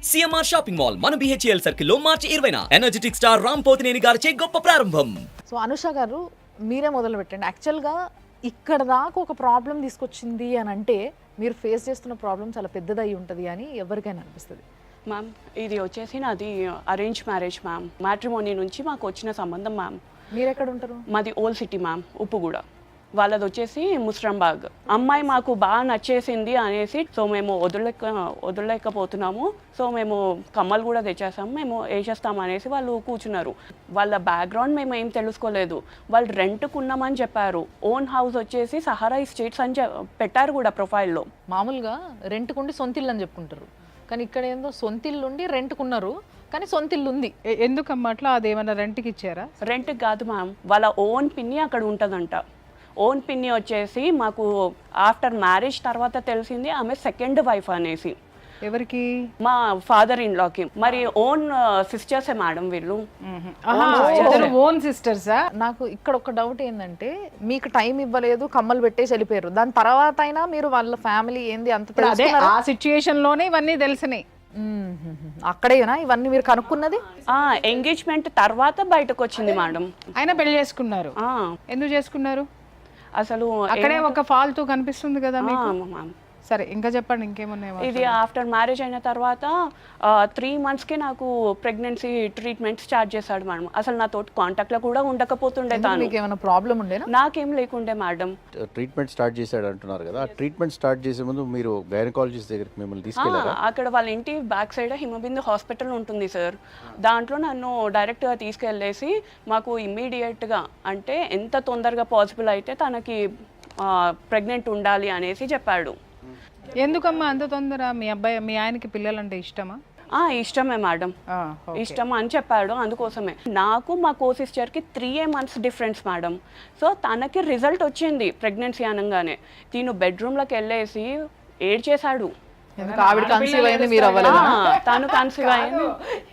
CMR shopping mall మన BHEL circle లో మార్చి 20న energetic star Ram Pothineni గారిచే గొప్ప ప్రారంభం. సో అనుష గారు మీరే మొదలు పెట్టండి. యాక్చువల్గా ఇక్కడ దాకా ఒక ప్రాబ్లం తీసుకొచ్చింది అని అంటే మీరు ఫేస్ చేస్తున్న ప్రాబ్లం చాలా పెద్దదై ఉంటుంది అని ఎవరికైనా అనిపిస్తుంది. మ్యామ్ ఇది వచ్చేసి నాది అరేంజ్ మ్యారేజ్ మ్యామ్. మ్యాట్రిమోనీ నుంచి మాకు వచ్చిన సంబంధం మ్యామ్. మీరు ఎక్కడ ఉంటారు? మాది ఓల్డ్ సిటీ మ్యామ్, ఉప్పుగూడ. వాళ్ళది వచ్చేసి ముస్రంబాగ్. అమ్మాయి మాకు బాగా నచ్చేసింది అనేసి సో మేము వదలలేకపోతున్నాము. సో మేము కమ్మలు కూడా తెచ్చేసాము, మేము వేసేస్తాము అనేసి వాళ్ళు కూర్చున్నారు. వాళ్ళ బ్యాక్గ్రౌండ్ మేము ఏం తెలుసుకోలేదు. వాళ్ళు రెంట్కు ఉన్నామని చెప్పారు. ఓన్ హౌస్ వచ్చేసి సహారా ఎస్టేట్స్ అని పెట్టారు కూడా ప్రొఫైల్లో. మామూలుగా రెంట్కుండి సొంతిల్లు అని చెప్పుకుంటారు, కానీ ఇక్కడ ఏందో సొంతిల్లు ఉండి రెంట్కున్నారు కానీ సొంతిల్లు ఉంది. ఎందుకమ్మా అట్లా? అదేమన్నా రెంట్కి ఇచ్చారా? రెంట్కి కాదు మ్యామ్, వాళ్ళ ఓన్ పిన్ని అక్కడ ఉంటుందంట. ఓన్ పిన్ని వచ్చేసి మాకు ఆఫ్టర్ మ్యారేజ్ తర్వాత తెలిసింది ఆమె సెకండ్ వైఫ్ అనేసి. ఎవరికి? మా ఫాదర్ ఇన్ లాకి. మరి ఓన్ సిస్టర్సే మేడం వీళ్ళు. ఓన్ సిస్టర్సా? నాకు ఇక్కడ ఒక డౌట్ ఏంటంటే మీకు టైం ఇవ్వలేదు, కమ్మలు పెట్టేసి వెళ్ళిపోయారు. దాని తర్వాత అయినా మీరు వాళ్ళ ఫ్యామిలీ ఏంది అంత అదే ఆ సిచ్యుయేషన్ లోనే ఇవన్నీ తెలిసినాయి. అక్కడేనా ఇవన్నీ మీరు కనుక్కున్నది? ఎంగేజ్మెంట్ తర్వాత బయటకు వచ్చింది మేడం. ఆయన పెళ్లి చేసుకున్నారు. ఎందుకు చేసుకున్నారు? అసలు అక్కడే ఒక ఫాల్తూ కనిపిస్తుంది కదా మీకు. మ్యామ్ సరే ఇంకా చెప్పండి, ఇంకేమున్నాయి? ఇది ఆఫ్టర్ మ్యారేజ్ అయిన తర్వాత 3 monthsకి నాకు ప్రెగ్నెన్సీ ట్రీట్మెంట్ స్టార్ట్ చేశాడు మేడం. అసలు నాతో కాంటాక్ట్లో కూడా ఉండకపోతుండే. తాను మీకు ఏమైనా ప్రాబ్లం ఉండేనా? నాకేం లేకుండే మేడం. ట్రీట్మెంట్ స్టార్ట్ చేశాడు అంటున్నారు కదా, ట్రీట్మెంట్ స్టార్ట్ చేసే ముందు మీరు గైనకాలజిస్ట్ దగ్గరికి మిమ్మల్ని తీసుకెళ్లారా? అక్కడ వాళ్ళ ఇంటి బ్యాక్ సైడ్ హిమబిందు హాస్పిటల్ ఉంటుంది సార్. దాంట్లో నన్ను డైరెక్ట్గా తీసుకెళ్ళేసి మాకు ఇమ్మీడియట్గా అంటే ఎంత తొందరగా పాసిబుల్ అయితే తనకి ప్రెగ్నెంట్ ఉండాలి అనేసి చెప్పాడు. ఎందుకమ్మా అంత తొందర? మీ ఆయనకి పిల్లలంటే ఇష్టమా? ఇష్టమే మేడం, ఇష్టం అని చెప్పాడు. అందుకోసమే నాకు మా కో సిస్టర్కి 3 months డిఫరెన్స్ మేడం. సో తనకి రిజల్ట్ వచ్చింది ప్రెగ్నెన్సీ అనగానే. తిను బెడ్రూమ్లోకి వెళ్ళేసి ఏడ్చేశాడు. ఆవిడ కన్సీవ్ అయింది, మీరు అవ్వలేదు. తను కన్సీవ్ అయింది.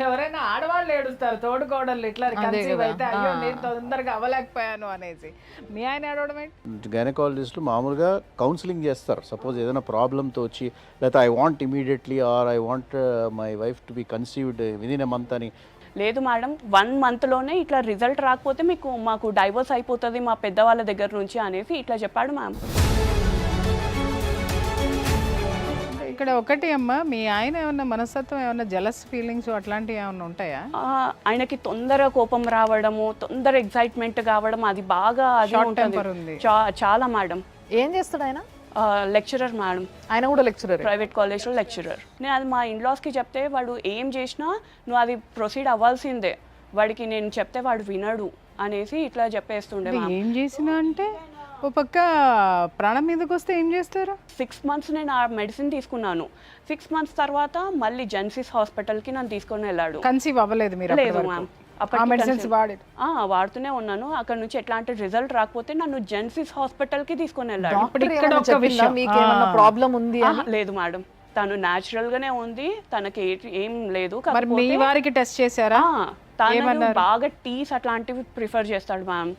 ఎవరైనా ఆడవాళ్ళు ఏడుస్తారు, తోడుకోవడం ఇట్లా కన్సీవ్ అయితే అయ్యో నేను తొందరగా అవ్వలేకపోయాను అనేసి. మీ ఆయన ఏడవడం ఏంటి? గైనకాలజిస్టులు మామూలుగా కౌన్సిలింగ్ చేస్తారు. సపోజ్ ఏదైనా ప్రాబ్లంతో వచ్చి, లేకపోతే I want immediately are I want my wife to be conceived within a month అని. లేదు మేడం, 1 monthలోనే ఇట్లా రిజల్ట్ రాకపోతే మాకు డైవర్స్ అయిపోతుంది మా పెద్దవాళ్ళ దగ్గర నుంచి అనేసి ఇట్లా చెప్పాడు మ్యామ్. ఇక్కడ ఒకటి అమ్మా, మీ ఆయన ఏమన్నా మనస్తత్వం ఏమన్నా జలస్ ఫీలింగ్స్ అట్లాంటివి ఏమన్నా ఉంటాయా? ఆయనకి తొందర కోపం రావడము, తొందర ఎక్సైట్మెంట్ కావడం, అది బాగా చాలా మేడం. ఏం చేస్తాడు ఆయన? Lecturer madam. ఆయన కూడా లెక్చరర్, ప్రైవేట్ కాలేజ్లో లెక్చరర్. నేను అది మా ఇన్లాస్కి చెప్తే వాడు ఏం చేసినా నువ్వు అది ప్రొసీడ్ అవ్వాల్సిందే, వాడికి నేను చెప్తే వాడు వినడు అనేసి ఇట్లా చెప్పేస్తుండే. ఏం చేసినా అంటే ఓ పక్క ప్రాణం మీదకి వస్తే ఏం చేస్తారు? 6 months నేను ఆ మెడిసిన్ తీసుకున్నాను. 6 months తర్వాత మళ్ళీ జెన్సిస్ హాస్పిటల్కి నన్ను తీసుకొని వెళ్ళాడు. కన్సీవ్ అవ్వలేదు మీరు? లేదు మ్యామ్, వాడుతూనే ఉన్నాను. అక్కడ నుంచి ఎట్లాంటి రిజల్ట్ రాకపోతే నన్ను జెన్సిస్ హాస్పిటల్కి తీసుకొని వెళ్ళాడు. ఇక్కడ ఒక విషయం, ప్రాబ్లం ఉంది? లేదు మేడం, తను న్యాచురల్ గానే ఉంది, తనకి ఏం లేదు. మరి మీ వారికి టెస్ట్ చేశారా? తను బాగా టీస్ అట్లాంటివి ప్రిఫర్ చేస్తాడు మ్యామ్.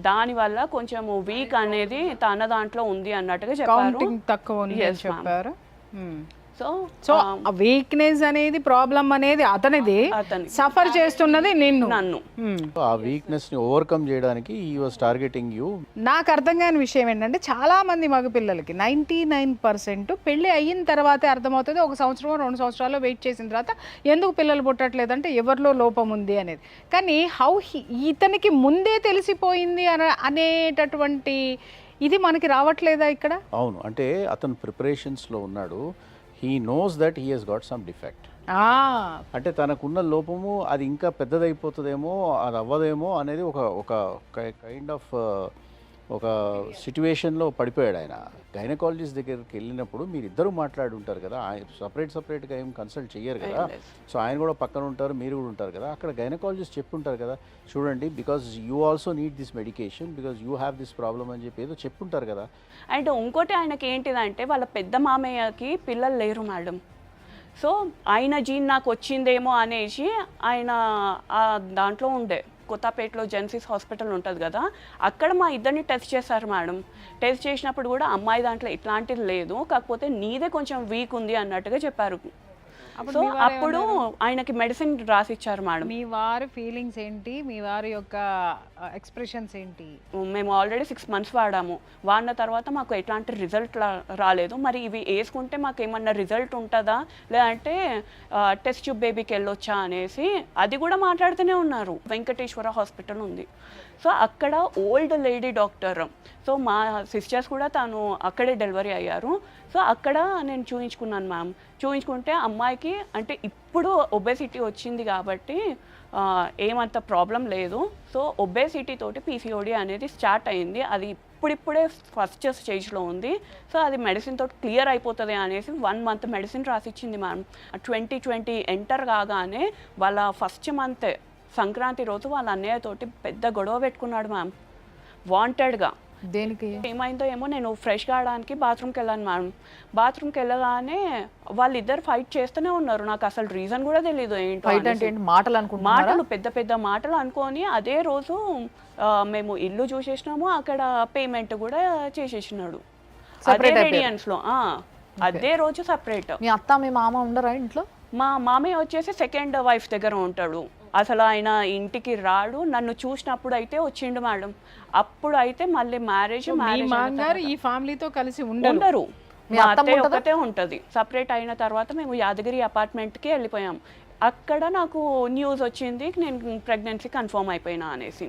దానివల్ల కొంచెం వీక్ అనేది తన దాంట్లో ఉంది అన్నట్టుగా చెప్పారు. తక్కువ ఉంది అని చెప్పారు. సో ఆ వీక్నెస్ అనేది ప్రాబ్లం అనేది అతనిది, సఫర్ చేస్తున్నది నన్ను. ఆ వీక్నెస్ ని ఓవర్కమ్ చేయడానికి హి వాస్ టార్గెటింగ్ యు. నాకు అర్థం కాని విషయం ఏంటంటే చాలా మంది మగ పిల్లలకి 99% పెళ్లి అయిన తర్వాతే అర్థమవుతుంది. 1 సంవత్సరం 2 సంవత్సరాలు వెయిట్ చేసిన తర్వాత ఎందుకు పిల్లలు పుట్టట్లేదంటే ఎవరిలో లోపం ఉంది అనేది. కానీ ఇతనికి ముందే తెలిసిపోయింది అనేటటువంటి ఇది మనకి రావట్లేదా ఇక్కడ? అవును, అంటే అతను ప్రిపరేషన్స్లో ఉన్నాడు. He knows that he has got some defect. అంటే తనకున్న లోపము అది ఇంకా పెద్దదైపోతుందేమో, అది అవ్వదేమో అనేది ఒక కైండ్ ఆఫ్ ఒక సిచ్యువేషన్లో పడిపోయాడు ఆయన. గైనకాలజిస్ట్ దగ్గరికి వెళ్ళినప్పుడు మీరు ఇద్దరు మాట్లాడుంటారు కదా, సపరేట్గా ఏం కన్సల్ట్ చెయ్యరు కదా. సో ఆయన కూడా పక్కన ఉంటారు, మీరు కూడా ఉంటారు కదా. అక్కడ గైనకాలజిస్ట్ చెప్పుంటారు కదా, చూడండి because you also need this medication because you have this problem అని చెప్పి ఏదో చెప్పుంటారు కదా. అండ్ ఇంకోటి ఆయనకి ఏంటిదంటే వాళ్ళ పెద్ద మామయ్యకి పిల్లలు లేరు మేడం. సో ఆయన జీన్ నాకు వచ్చిందేమో అనేసి ఆయన దాంట్లో ఉండే కొత్తపేటలో జెన్సిస్ హాస్పిటల్ ఉంటుంది కదా, అక్కడ మా ఇద్దరిని టెస్ట్ చేశారు మేడం. టెస్ట్ చేసినప్పుడు కూడా అమ్మాయి దాంట్లో ఇట్లాంటిది లేదు, కాకపోతే నీదే కొంచెం వీక్ ఉంది అన్నట్టుగా చెప్పారు. సో అప్పుడు ఆయనకి మెడిసిన్ రాసిచ్చారు మేడం. మీ వారి ఫీలింగ్స్ ఏంటి, మీ వారి యొక్క ఎక్స్ప్రెషన్స్ ఏంటి? మేము ఆల్రెడీ 6 months వాడాము. వాడిన తర్వాత మాకు ఎట్లాంటి రిజల్ట్ రాలేదు. మరి ఇవి వేసుకుంటే మాకు ఏమన్నా రిజల్ట్ ఉంటుందా, లేదంటే టెస్ట్ ట్యూబ్ బేబీకి వెళ్ళొచ్చా అనేసి అది కూడా మాట్లాడుతూనే ఉన్నారు. వెంకటేశ్వర హాస్పిటల్ ఉంది. సో అక్కడ ఓల్డ్ లేడీ డాక్టర్. సో మా సిస్టర్స్ కూడా తను అక్కడే డెలివరీ అయ్యారు. సో అక్కడ నేను చూయించుకున్నాను మ్యామ్. చూయించుకుంటే అమ్మాయికి అంటే ఇప్పుడు ఒబేసిటీ వచ్చింది కాబట్టి ఏమంత ప్రాబ్లం లేదు. సో ఒబేసిటీ తోటి PCOD అనేది స్టార్ట్ అయింది. అది ఇప్పుడిప్పుడే ఫస్ట్ స్టేజ్లో ఉంది. సో అది మెడిసిన్ తోటి క్లియర్ అయిపోతుంది అనేసి 1 month మెడిసిన్ రాసిచ్చింది మ్యామ్. 2020 ఎంటర్ కాగానే వాళ్ళ ఫస్ట్ మంత్ సంక్రాంతి రోజు వాళ్ళ అన్నయ్య తోటి పెద్ద గొడవ పెట్టుకున్నాడు మ్యామ్, వాంటెడ్గా. దేనికి? ఏమైందో ఏమో, నేను ఫ్రెష్ కావడానికి బాత్రూమ్కి వెళ్ళాను మ్యామ్. బాత్రూమ్కి వెళ్ళగానే వాళ్ళిద్దరు ఫైట్ చేస్తూనే ఉన్నారు. నాకు అసలు రీజన్ కూడా తెలియదు ఏంటో. ఫైట్ అంటే ఏంటి? మాటలు అనుకుంటున్నారా? మాటలు, పెద్ద పెద్ద మాటలు అనుకొని అదే రోజు మేము ఇల్లు చూసేసినాము, అక్కడ పేమెంట్ కూడా చేసేసినాడు అదే రేడియన్స్లో. అదే రోజు సపరేట్. మీ అత్త మీ మామ ఉండరా ఇంట్లో? మా మామయ్య వచ్చేసి సెకండ్ వైఫ్ దగ్గర ఉంటాడు. అసలు ఆయన ఇంటికి రాడు. నన్ను చూసినప్పుడు అయితే వచ్చిండు మేడం. అప్పుడు అయితే మళ్ళీ మ్యారేజ్ మామగారు ఈ ఫ్యామిలీతో కలిసి ఉండరు. మా అత్తయ్య ఒకటే ఉంటుంది. సపరేట్ అయిన తర్వాత మేము యాదగిరి అపార్ట్మెంట్కి వెళ్ళిపోయాం. అక్కడ నాకు న్యూస్ వచ్చింది, నేను ప్రెగ్నెన్సీ కన్ఫర్మ్ అయిపోయినా అనేసి.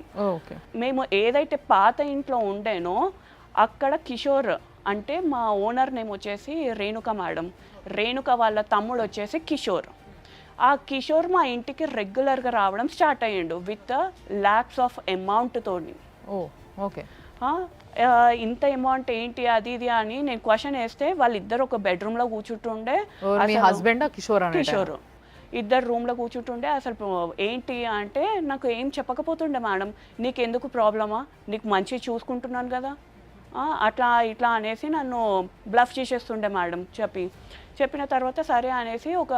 మేము ఏదైతే పాత ఇంట్లో ఉండేనో అక్కడ కిషోర్ అంటే మా ఓనర్ నేమ్ వచ్చేసి రేణుక మేడం. రేణుక వాళ్ళ తమ్ముడు వచ్చేసి కిషోర్. ఆ కిషోర్ మా ఇంటికి రెగ్యులర్గా రావడం స్టార్ట్ అయ్యిండు విత్ lakhs ఆఫ్ అమౌంట్తోని. ఓకే. ఇంత అమౌంట్ ఏంటి అది ఇది అని నేను క్వశ్చన్ వేస్తే వాళ్ళిద్దరు ఒక బెడ్రూమ్లో కూర్చుంటుండే. హస్బెండ్ కిషోర్ ఇద్దరు రూమ్లో కూర్చుంటుండే. అసలు ఏంటి అంటే నాకు ఏం చెప్పకపోతుండే మేడం. నీకు ఎందుకు ప్రాబ్లమా, నీకు మంచి చూసుకుంటున్నాను కదా, అట్లా ఇట్లా అనేసి నన్ను బ్లఫ్ చేసేస్తుండే మేడం. చెప్పిన తర్వాత సరే అనేసి ఒక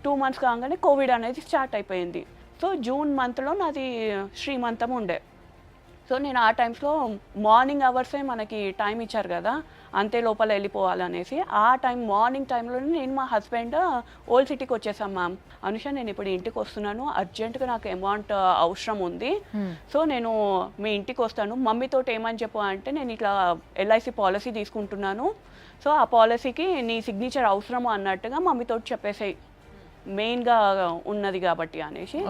2 months కాగానే కోవిడ్ అనేది స్టార్ట్ అయిపోయింది. సో జూన్ మంత్లో నాది శ్రీమంతం ఉండే. సో నేను ఆ టైమ్స్లో మార్నింగ్ అవర్సే మనకి టైం ఇచ్చారు కదా, అంతే లోపల వెళ్ళిపోవాలనేసి ఆ మార్నింగ్ టైంలోనే నేను మా హస్బెండ్ ఓల్డ్ సిటీకి వచ్చేసాం మ్యామ్. అనుష నేను ఇప్పుడు ఇంటికి వస్తున్నాను, అర్జెంటుగా నాకు అమౌంట్ అవసరం ఉంది, సో నేను మీ ఇంటికి వస్తాను, మమ్మీతో ఏమని చెప్పు అంటే నేను ఇట్లా LIC పాలసీ తీసుకుంటున్నాను, సో ఆ పాలసీకి నీ సిగ్నేచర్ అవసరము అన్నట్టుగా మమ్మీతో చెప్పేసాయి, మెయిన్గా ఉన్నది కాబట్టి అనేసి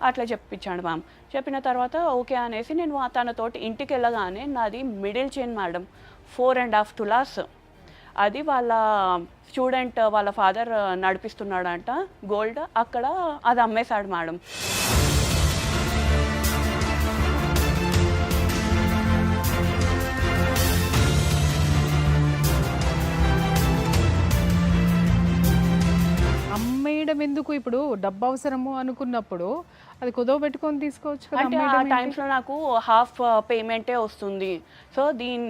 అట్లా చెప్పించాడు మ్యామ్. చెప్పిన తర్వాత ఓకే అనేసి నేను తనతోటి ఇంటికి వెళ్ళగానే నాది మిడిల్ చైన్ మేడం 4.5 తులాస్. అది వాళ్ళ స్టూడెంట్ వాళ్ళ ఫాదర్ నడిపిస్తున్నాడంట గోల్డ్, అక్కడ అది అమ్మేశాడు మేడం. అమ్మేయడం ఎందుకు? ఇప్పుడు డబ్బు అవసరము అనుకున్నప్పుడు అది కుదవ పెట్టుకొని తీసుకోవచ్చు కదా. అంటే ఆ టైమ్స్లో నాకు హాఫ్ పేమెంటే వస్తుంది. సో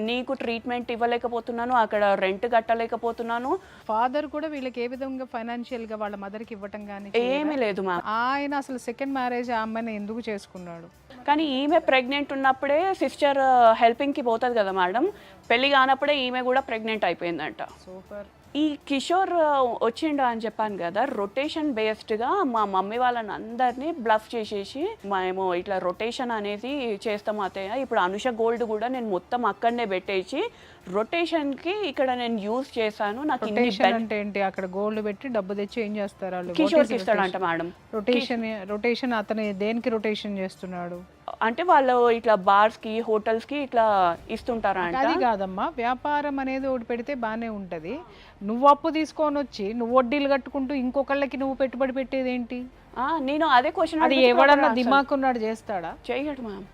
నీకు ట్రీట్మెంట్ ఇవ్వలేకపోతున్నాను, అక్కడ రెంట్ కట్టలేకపోతున్నాను. ఫాదర్ కూడా వీళ్ళకి ఏ విధంగా ఫైనాన్షియల్గా వాళ్ళ మదర్కి ఇవ్వటం కానీ ఏమీ లేదు మ్యామ్. ఆయన అసలు సెకండ్ మ్యారేజ్ ఆ అమ్మాయిని ఎందుకు చేసుకున్నాడు? కానీ ఈమె ప్రెగ్నెంట్ ఉన్నప్పుడే సిస్టర్ హెల్పింగ్కి పోతుంది కదా మేడం, పెళ్ళి కానప్పుడే ఈమె కూడా ప్రెగ్నెంట్ అయిపోయిందంట. సూపర్. ఈ కిషోర్ వచ్చిండు అని చెప్పాను కదా, రొటేషన్ బేస్డ్గా మా మమ్మీ వాళ్ళని అందరినీ బ్లఫ్ చేసేసి మేము ఇట్లా రొటేషన్ అనేది చేస్తాం అత్తయ్య, ఇప్పుడు అనుష గోల్డ్ కూడా నేను మొత్తం అక్కడనే పెట్టేసి రొటేషన్కి ఇక్కడ నేను యూజ్ చేశాను. నాకు అంటే ఏంటి? అక్కడ గోల్డ్ పెట్టి డబ్బు తెచ్చి ఏం చేస్తారు వాళ్ళు? కిషోర్కి ఇస్తాడంట మేడం. రొటేషన్ అతను దేనికి రొటేషన్ చేస్తున్నాడు అంటే వాళ్ళు ఇట్లా బార్స్కి హోటల్స్కి ఇట్లా ఇస్తుంటారంట. అది కాదమ్మా, వ్యాపారం అనేది ఒకటి పెడితే బాగానే ఉంటుంది. నువ్వు అప్పు తీసుకొని వచ్చి నువ్వు వడ్డీలు కట్టుకుంటూ ఇంకొకళ్ళకి నువ్వు పెట్టుబడి పెట్టేది ఏంటి? నేను అదే క్వశ్చన్. అది ఎవడన్నా దిమాక్ ఉన్నాడు చేస్తాడా? చేయడు మ్యామ్.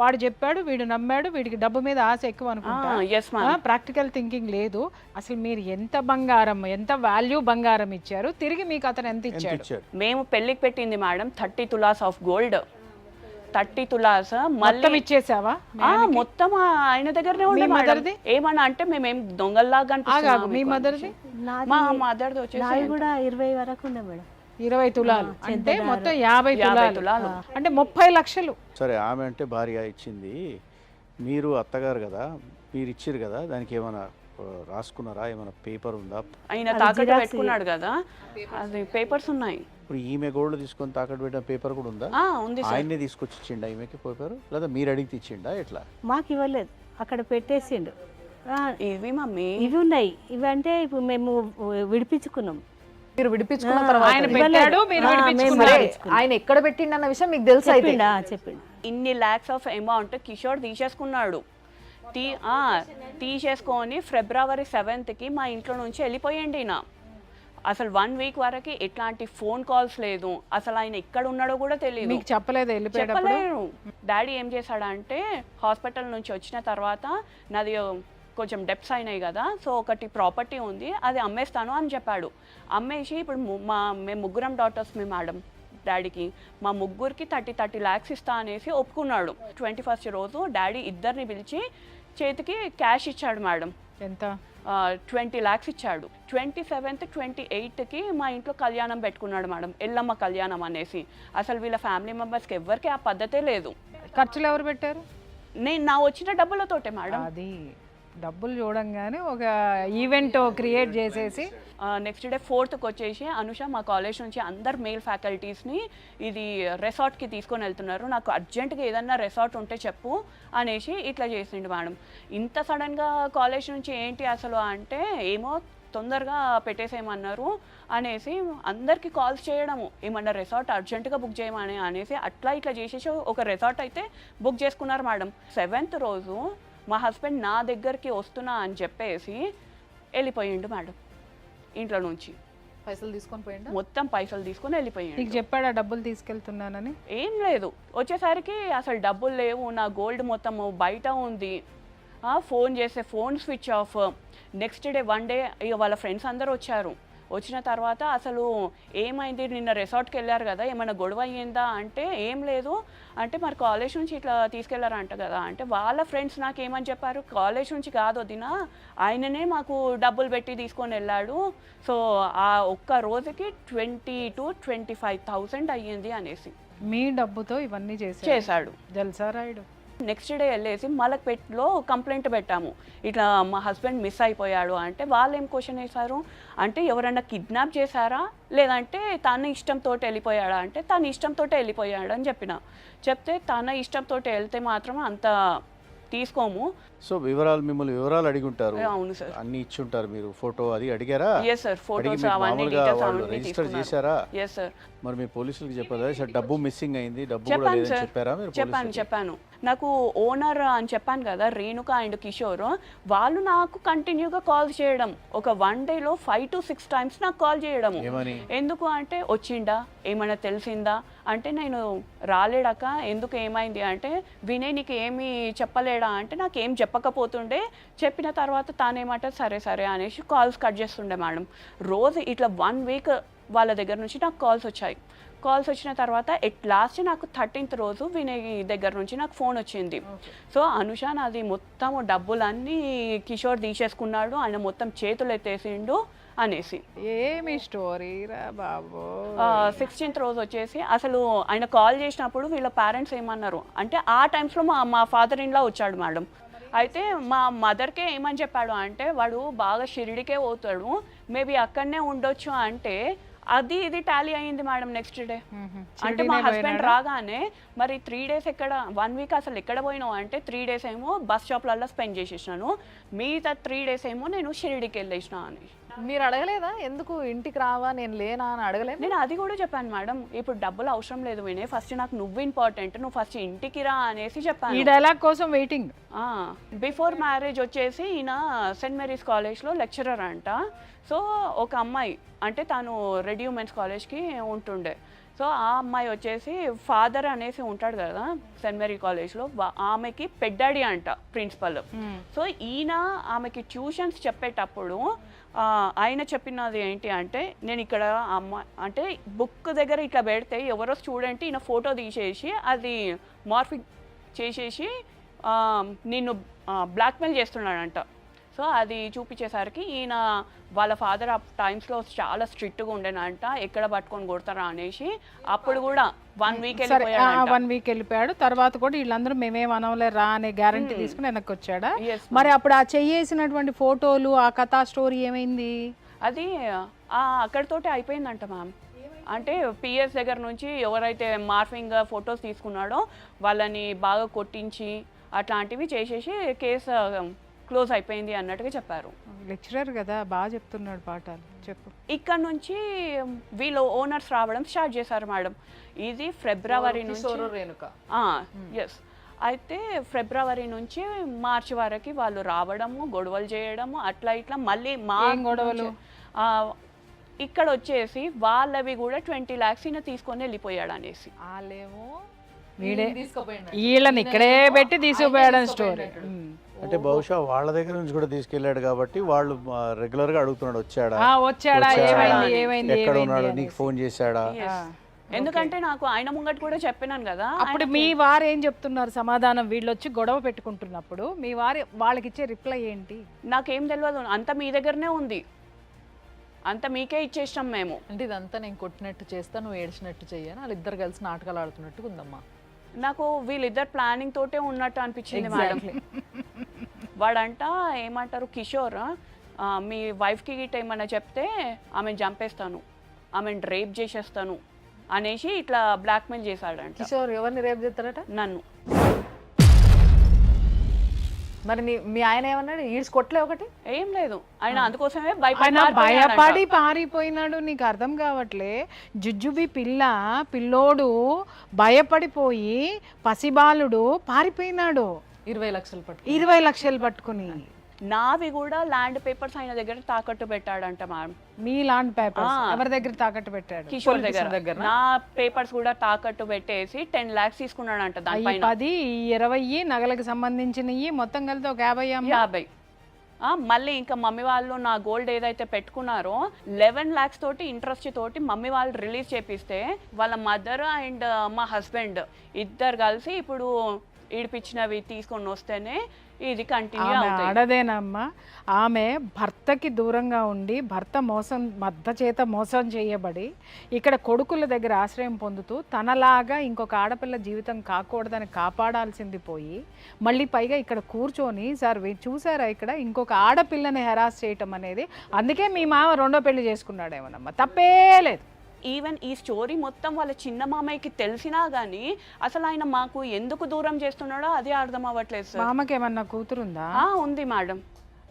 వాడు చెప్పాడు, వీడు నమ్మాడు, వీడికి డబ్బు మీద ఆశ ఎక్కువ అనుకుంటా. ప్రాక్టికల్ థింకింగ్ లేదు. అసలు మీరు ఎంత బంగారం, ఎంత వాల్యూ బంగారం ఇచ్చారు, తిరిగి మీకు అతను ఎంత ఇచ్చాడు? మేము పెళ్లికి పెట్టింది madam 30 tolas of gold. 30 tolas మొత్తం ఇచ్చేసావా? మొత్తం ఆయన దగ్గరనే ఉండే. మదర్ది ఏమన్నా అంటే మేమేం దొంగల్లాగా అనిపిస్తున్నాము. మీ మదర్ది? మా మదర్ది వచ్చేసి కూడా 20 వరకు ఉండే మేడం. 20 తులాలు అంటే మొత్తం 50 తులాలు అంటే 30 లక్షలు. సరే, ఆమె అంటే భార్య ఇచ్చింది, మీరు అత్తగారు కదా, మీరు ఇచ్చిరు కదా, దానికి ఏమైనా రాసుకున్నారా? ఏమైనా పేపర్ ఉందా? ఆయన తాకట్టు పెట్టుకున్నాడు కదా, అది పేపర్స్ ఉన్నాయి. ఇప్పుడు ఈమె గోల్డ్ తీసుకొని తాకట్టు పెట్టిన పేపర్ కూడా ఉందా? ఉంది. ఆయన్నే తీసుకొచ్చి ఇచ్చిండా ఈమెకి పేపర్, లేదా మీరు అడిగితే ఇచ్చిండా ఎట్లా? మాకు ఇవ్వలేదు, అక్కడ పెట్టేసిండు. ఇవి మమ్మీ ఇవి ఉన్నాయి, ఇవి అంటే ఇప్పుడు మేము విడిపించుకున్నాం. మీరు విడిపించుకున్న తర్వాత ఆయన పెట్టాడు, మీరు విడిపించుకున్నారు. ఆయన ఎక్కడ పెట్టిండన్న విషయం మీకు తెలుసు అయితే? చెప్పిండు. ఇన్ని ల్యాక్స్ ఆఫ్ అమౌంట్ కిషోర్ తీసేసుకున్నాడు. తీసేసుకొని February 7th మా ఇంట్లో నుంచి వెళ్ళిపోయండి. నా అసలు 1 week వరకు ఎట్లాంటి ఫోన్ కాల్స్ లేదు, అసలు ఆయన ఎక్కడ ఉన్నాడో కూడా తెలియదు. మీకు చెప్పలేదు వెళ్ళిపోయేటప్పుడు? చెప్పలేరు. డాడీ ఏం చేశాడంటే హాస్పిటల్ నుంచి వచ్చిన తర్వాత నాది కొంచెం డెప్స్ అయినాయి కదా, సో ఒకటి ప్రాపర్టీ ఉంది, అది అమ్మేస్తాను అని చెప్పాడు. అమ్మేసి ఇప్పుడు మేము ముగ్గురం డాటర్స్ మీ మేడం డాడీకి, మా ముగ్గురికి 30 lakhs ఇస్తా అనేసి ఒప్పుకున్నాడు. 21st రోజు డాడీ ఇద్దరిని పిలిచి చేతికి క్యాష్ ఇచ్చాడు మేడం. ఎంత? 20 lakhs ఇచ్చాడు. 27th 28కి మా ఇంట్లో కళ్యాణం పెట్టుకున్నాడు మేడం, ఎల్లమ్మ కళ్యాణం అనేసి. అసలు వీళ్ళ ఫ్యామిలీ మెంబర్స్కి ఎవరికి ఆ పద్ధతే లేదు. ఖర్చులు ఎవరు పెట్టారు? నా వచ్చిన డబ్బులతోటే మేడం. అది డబ్బులు చూడంగానే ఒక ఈవెంట్ క్రియేట్ చేసేసి నెక్స్ట్ డే 4th వచ్చేసి అనుష మా కాలేజ్ నుంచి అందరు మేల్ ఫ్యాకల్టీస్ని ఇది రెసార్ట్కి తీసుకొని వెళ్తున్నారు, నాకు అర్జెంటుగా ఏదన్నా రెసార్ట్ ఉంటే చెప్పు అనేసి ఇట్లా చేసిండు మేడం. ఇంత సడన్గా కాలేజ్ నుంచి ఏంటి అసలు అంటే, ఏమో తొందరగా పెట్టేసేయమన్నారు అనేసి అందరికీ కాల్స్ చేయడము, ఏమన్నా రెసార్ట్ అర్జెంటుగా బుక్ చేయమని అనేసి అట్లా ఇట్లా చేసేసి ఒక రెసార్ట్ అయితే బుక్ చేసుకున్నారు మేడం. 7th రోజు మా హస్బెండ్ నా దగ్గరికి వస్తున్నా అని చెప్పేసి వెళ్ళిపోయిండు మేడం ఇంట్లో నుంచి. పైసలు తీసుకొని పోయిండు, మొత్తం పైసలు తీసుకొని వెళ్ళిపోయిండు. నీకు చెప్పాడా డబ్బులు తీసుకెళ్తున్నానని? ఏం లేదు, వచ్చేసరికి అసలు డబ్బులు లేవు, నా గోల్డ్ మొత్తం బయట ఉంది, ఫోన్ చేస్తే phone switch off. Next day 1 day ఇక వాళ్ళ ఫ్రెండ్స్ అందరూ వచ్చారు. వచ్చిన తర్వాత అసలు ఏమైంది, నిన్న రిసార్ట్కి వెళ్ళారు కదా, ఏమైనా గొడవ అయ్యిందా అంటే ఏం లేదు అంటే, మరి కాలేజ్ నుంచి ఇట్లా తీసుకెళ్లారంట కదా అంటే, వాళ్ళ ఫ్రెండ్స్ నాకు ఏమని చెప్పారు, కాలేజ్ నుంచి కాదు వదిన, ఆయననే మాకు డబ్బులు పెట్టి తీసుకొని వెళ్ళాడు, సో ఆ ఒక్క రోజుకి 20,000-25,000 అయ్యింది అనేసి. మీ డబ్బుతో ఇవన్నీ చేశాడు. జల్సా రాయుడు. నెక్స్ట్ డే వెళ్ళేసి మలక్పేటలో కంప్లైంట్ పెట్టాము, ఇట్లా మా హస్బెండ్ మిస్ అయిపోయాడు అంటే. వాళ్ళు ఏం క్వశ్చన్ వేశారు అంటే, ఎవరన్నా కిడ్నాప్ చేశారా లేదంటే తన ఇష్టంతో వెళ్ళిపోయాడా అంటే, తన ఇష్టంతో వెళ్ళిపోయాడు అని చెప్తే తన ఇష్టంతో వెళ్తే మాత్రం అంత తీసుకోము. సో మిమ్మల్ని వివరాలు అడిగి ఉంటారు. అవును సార్, అన్ని ఇచ్చి ఉంటారు. మీరు ఫోటో అది అడిగారా? ఎస్ సార్, ఫోటోస్ అవన్నీ డీటెయిల్స్ అవన్నీ రిజిస్టర్ చేశారా? ఎస్ సార్. మరి మీ పోలీసులకు చెప్పారా సార్ డబ్బు మిస్సింగ్ అయింది, డబ్బు కూడా లేదని చెప్పారా మీరు? చెప్పాను. నాకు ఓనర్ అని చెప్పాను కదా, రేణుక అండ్ కిషోర్, వాళ్ళు నాకు కంటిన్యూగా కాల్ చేయడం, ఒక 1 dayలో 5 to 6 times నాకు కాల్ చేయడము. ఎందుకు అంటే, వచ్చిండా ఏమైనా తెలిసిందా అంటే, నేను రాలేడాక ఎందుకు ఏమైంది అంటే, వినయ్ నీకు ఏమీ చెప్పలేడా అంటే, నాకేం చెప్పకపోతుండే, చెప్పిన తర్వాత తానేమాట సరే సరే అనేసి కాల్స్ కట్ చేస్తుండే మేడం. రోజు ఇట్లా 1 week వాళ్ళ దగ్గర నుంచి నాకు కాల్స్ వచ్చాయి. కాల్స్ వచ్చిన తర్వాత లాస్ట్ నాకు 13th రోజు వినయ్ దగ్గర నుంచి నాకు ఫోన్ వచ్చింది. సో అనుష నాది మొత్తం డబ్బులన్నీ కిషోర్ తీసేసుకున్నాడు, ఆయన మొత్తం చేతులు ఎత్తేసిండు అనేసి. ఏమి స్టోరీ రా బాబు. 16th రోజు వచ్చేసి అసలు ఆయన కాల్ చేసినప్పుడు వీళ్ళ పేరెంట్స్ ఏమన్నారు అంటే, ఆ టైమ్స్లో మా ఫాదర్ ఇన్ లా వచ్చాడు మేడం. అయితే మా మదర్కే ఏమని చెప్పాడు అంటే, వాడు బాగా షిరిడికే పోతాడు, మేబీ అక్కడనే ఉండొచ్చు అంటే, అది ఇది టాలీ అయ్యింది మేడం. నెక్స్ట్ డే అంటే మా హస్బెండ్ రాగానే, మరి 3 days ఎక్కడ, 1 week అసలు ఎక్కడ పోయినావు అంటే, 3 days ఏమో బస్ స్టాప్లలో స్పెండ్ చేసేసినాను, మిగతా 3 days ఏమో నేను షిరిడికి వెళ్ళేసిన అని. మీరు అడగలేదా ఎందుకు ఇంటికి రావా నేను లేనా అని అడగలేదు? నేను అది కూడా చెప్పాను మేడం, ఇప్పుడు డబ్బులు అవసరం లేదు వినయ్, ఫస్ట్ నాకు నువ్వు ఇంపార్టెంట్, నువ్వు ఫస్ట్ ఇంటికి రా అనేసి చెప్పాను. ఈ డైలాగ్ కోసం వెయిటింగ్. బిఫోర్ మ్యారేజ్ వచ్చేసి ఈయన సెయింట్ మేరీస్ కాలేజ్లో లెక్చరర్ అంట. సో ఒక అమ్మాయి అంటే తను రెడీ ఉమెన్స్ కాలేజ్కి ఉంటుండే. సో ఆ అమ్మాయి వచ్చేసి ఫాదర్ అనేసి ఉంటాడు కదా సెయింట్ మేరీ కాలేజ్లో, ఆమెకి పెద్దాడి అంట ప్రిన్సిపల్. సో ఈయన ఆమెకి ట్యూషన్స్ చెప్పేటప్పుడు ఆయన చెప్పినది ఏంటి అంటే, నేను ఇక్కడ అమ్మాయి అంటే బుక్ దగ్గర ఇట్లా పెడితే ఎవరో స్టూడెంట్ ఈయన ఫోటో తీసేసి అది మార్ఫింగ్ చేసేసి నిన్ను బ్లాక్మెయిల్ చేస్తున్నాడంట. సో అది చూపించేసరికి ఈయన వాళ్ళ ఫాదర్ ఆ టైమ్స్లో చాలా స్ట్రిక్ట్గా ఉండేనంట, ఎక్కడ పట్టుకొని కొడతారా అనేసి. అప్పుడు కూడా 1 వీక్ వెళ్ళిపోయాడు. 1 వీక్ వెళ్ళిపోయాడు. తర్వాత కూడా వీళ్ళందరూ మేమేం అనవలే రా అనే గ్యారంటీ తీసుకుని వెనక్కి వచ్చాడా? Yes, మరి అప్పుడు ఆ చెయ్యేసినటువంటి ఫోటోలు, ఆ కథా స్టోరీ ఏమైంది? అది అక్కడితోటే అయిపోయిందంట మ్యామ్. అంటే పిఎస్ దగ్గర నుంచి ఎవరైతే మార్ఫింగ్ ఫొటోస్ తీసుకున్నాడో వాళ్ళని బాగా కొట్టించి అట్లాంటివి చేసేసి కేసు క్లోజ్ అయిపోయింది అన్నట్టుగా చెప్పారు. లెక్చరర్ కదా, బాగా చెప్తున్నాడు పాఠాలు. చెప్పు. ఇక్కడ నుంచి వీళ్ళు ఓనర్స్ రావడం స్టార్ట్ చేశారు మేడం. ఇది ఫిబ్రవరి నుంచి, ఎస్. అయితే ఫిబ్రవరి నుంచి మార్చి వరకు వాళ్ళు రావడము, గొడవలు చేయడము, అట్లా ఇట్లా. మళ్ళీ మా గొడవలు ఇక్కడ వచ్చేసి వాళ్ళవి కూడా 20 lakhs ఈయన తీసుకొని వెళ్ళిపోయాడు అనేసి. వీళ్ళని ఇక్కడే పెట్టి తీసుకుపోయాడని స్టోరీ. అంటే బహుశా వాళ్ళ దగ్గర నుంచి కూడా తీసుకెళ్ళాడు కాబట్టి వాళ్ళు రెగ్యులర్ గా అడుగుతున్నాడు, వచ్చాడా ఎక్కడ ఉన్నాడు, నీకు ఫోన్ చేశాడా. ఎందుకంటే నాకు ఆయన ముంగట కూడా చెప్పినాను కదా. అప్పుడు మీ వారు ఏం చెప్తున్నారు సమాధానం? వీళ్ళు వచ్చి గొడవ పెట్టుకుంటున్నప్పుడు మీ వారు వాళ్ళకి ఇచ్చే రిప్లై ఏంటి? నాకేం తెలియదు, అంత మీ దగ్గరనే ఉంది, అంత మీకే ఇచ్చేసాం మేము. అంటే ఇదంతా నేను కొట్టినట్టు చేస్తా, నువ్వు ఏడ్చినట్టు చెయ్యను, వాళ్ళిద్దరు కలిసి నాటకాలు ఆడుతున్నట్టు ఉందమ్మా. నాకు వీళ్ళిద్దరు ప్లానింగ్ తోటే ఉన్నట్టు అనిపించింది మేడం. వాడంట ఏమంటారు, కిషోర్ మీ వైఫ్కి గిట్ట ఏమన్నా చెప్తే ఆమెను చంపేస్తాను, ఆమెను రేప్ చేసేస్తాను అనేసి ఇట్లా బ్లాక్మెయిల్ చేశాడంట. కిషోర్ ఎవరిని రేప్ చేస్తారట? నన్ను. మరి మీ ఆయన ఏమన్నాడు? ఈడ్స్ కొట్టలే ఒకటి? ఏం లేదు, ఆయన అందుకోసమే భయపడి పారిపోయినాడు. నీకు అర్థం కావట్లే. జుజుబి పిల్లోడు భయపడిపోయి పసిబాలుడు పారిపోయినాడు. 20 లక్షలు పట్టుకుని. నావి కూడా ల్యాండ్ పేపర్స్ ఆయన దగ్గర తాకట్టు పెట్టాడంట మ్యామ్. మీ ల్యాండ్ పేపర్స్ ఎవరి దగ్గర తాకట్టు పెట్టాడు? కిషోర్ దగ్గర. నా పేపర్స్ కూడా తాకట్టు పెట్టేసి 10 lakhs తీసుకున్నాడంట. దానిపైన 10, 20 నగలకు సంబంధించినవి మొత్తం కలిసి ఒక 50. మళ్ళీ ఇంకా మమ్మీ వాళ్ళు నా గోల్డ్ ఏదైతే పెట్టుకున్నారో 11 lakhs తోటి ఇంట్రెస్ట్ తోటి మమ్మీ వాళ్ళు రిలీజ్ చేపిస్తే వాళ్ళ మదర్ అండ్ మా హస్బెండ్ ఇద్దరు కలిసి ఇప్పుడు ఈడిపించినవి తీసుకొని వస్తేనే ఇది కంటిన్యూ అవుతుంది. ఆడదేనమ్మా. ఆమె భర్తకి దూరంగా ఉండి భర్త చేత మోసం చేయబడి ఇక్కడ కొడుకుల దగ్గర ఆశ్రయం పొందుతూ తనలాగా ఇంకొక ఆడపిల్ల జీవితం కాకూడదని కాపాడాల్సింది పోయి మళ్ళీ పైగా ఇక్కడ కూర్చొని సార్ చూసారా ఇక్కడ ఇంకొక ఆడపిల్లని హెరాస్ చేయటం అనేది. అందుకే మీ మామ 2వ పెళ్లి చేసుకున్నాడేమోనమ్మా, తప్పే లేదు. ఈవెన్ ఈ స్టోరీ మొత్తం వాళ్ళ చిన్న మామయ్యకి తెలిసినా గానీ అసలు ఆయన మాకు ఎందుకు దూరం చేస్తున్నాడో అదే అర్థం అవ్వట్లేదు సార్. మామకి ఏమన్నా కూతురుందా? ఉంది మేడం.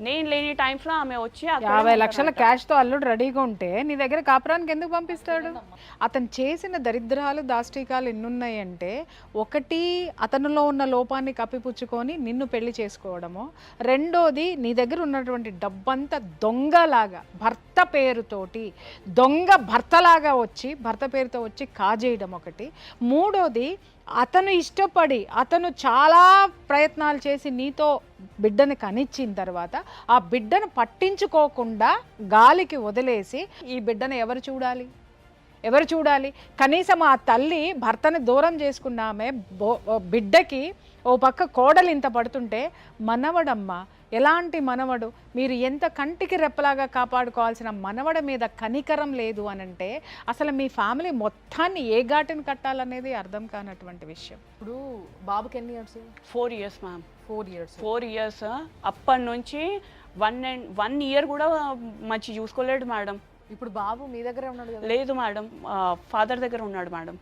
నేను లేని టైమ్స్ లో ఆమె వచ్చి 50 లక్షల క్యాష్ తో అల్లుడు రెడీగా ఉంటే నీ దగ్గర కాపురానికి ఎందుకు పంపిస్తాడు? అతను చేసిన దరిద్రాలు దాష్టికాలు ఎన్నున్నాయంటే, ఒకటి అతనిలో ఉన్న లోపాన్ని కప్పిపుచ్చుకొని నిన్ను పెళ్లి చేసుకోవడము, రెండోది నీ దగ్గర ఉన్నటువంటి డబ్బంతా దొంగలాగా భర్త పేరుతోటి దొంగ భర్తలాగా వచ్చి భర్త పేరుతో వచ్చి కాజేయడం ఒకటి, మూడోది అతను ఇష్టపడి అతను చాలా ప్రయత్నాలు చేసి నీతో బిడ్డను కనిచ్చిన తర్వాత ఆ బిడ్డను పట్టించుకోకుండా గాలికి వదిలేసి ఈ బిడ్డను ఎవరు చూడాలి? కనీసం ఆ తల్లి భర్తని దూరం చేసుకున్నామే బిడ్డకి ఓ పక్క కోడలు ఇంత పడుతుంటే, మనవడమ్మా ఎలాంటి మనవడు, మీరు ఎంత కంటికి రెప్పలాగా కాపాడుకోవాల్సిన మనవడ మీద కనికరం లేదు అనంటే అసలు మీ ఫ్యామిలీ మొత్తాన్ని ఏ ఘాటిని కట్టాలనేది అర్థం కానటువంటి విషయం. ఇప్పుడు బాబుకి ఎన్ని ఇయర్స్? 4 years ma'am. 4 years. అప్పటి నుంచి 1 year కూడా మంచి చూసుకోలేడు మేడం. ఇప్పుడు బాబు మీ దగ్గరే ఉన్నాడు కదా? లేదు మేడం, ఫాదర్ దగ్గర ఉన్నాడు మేడం.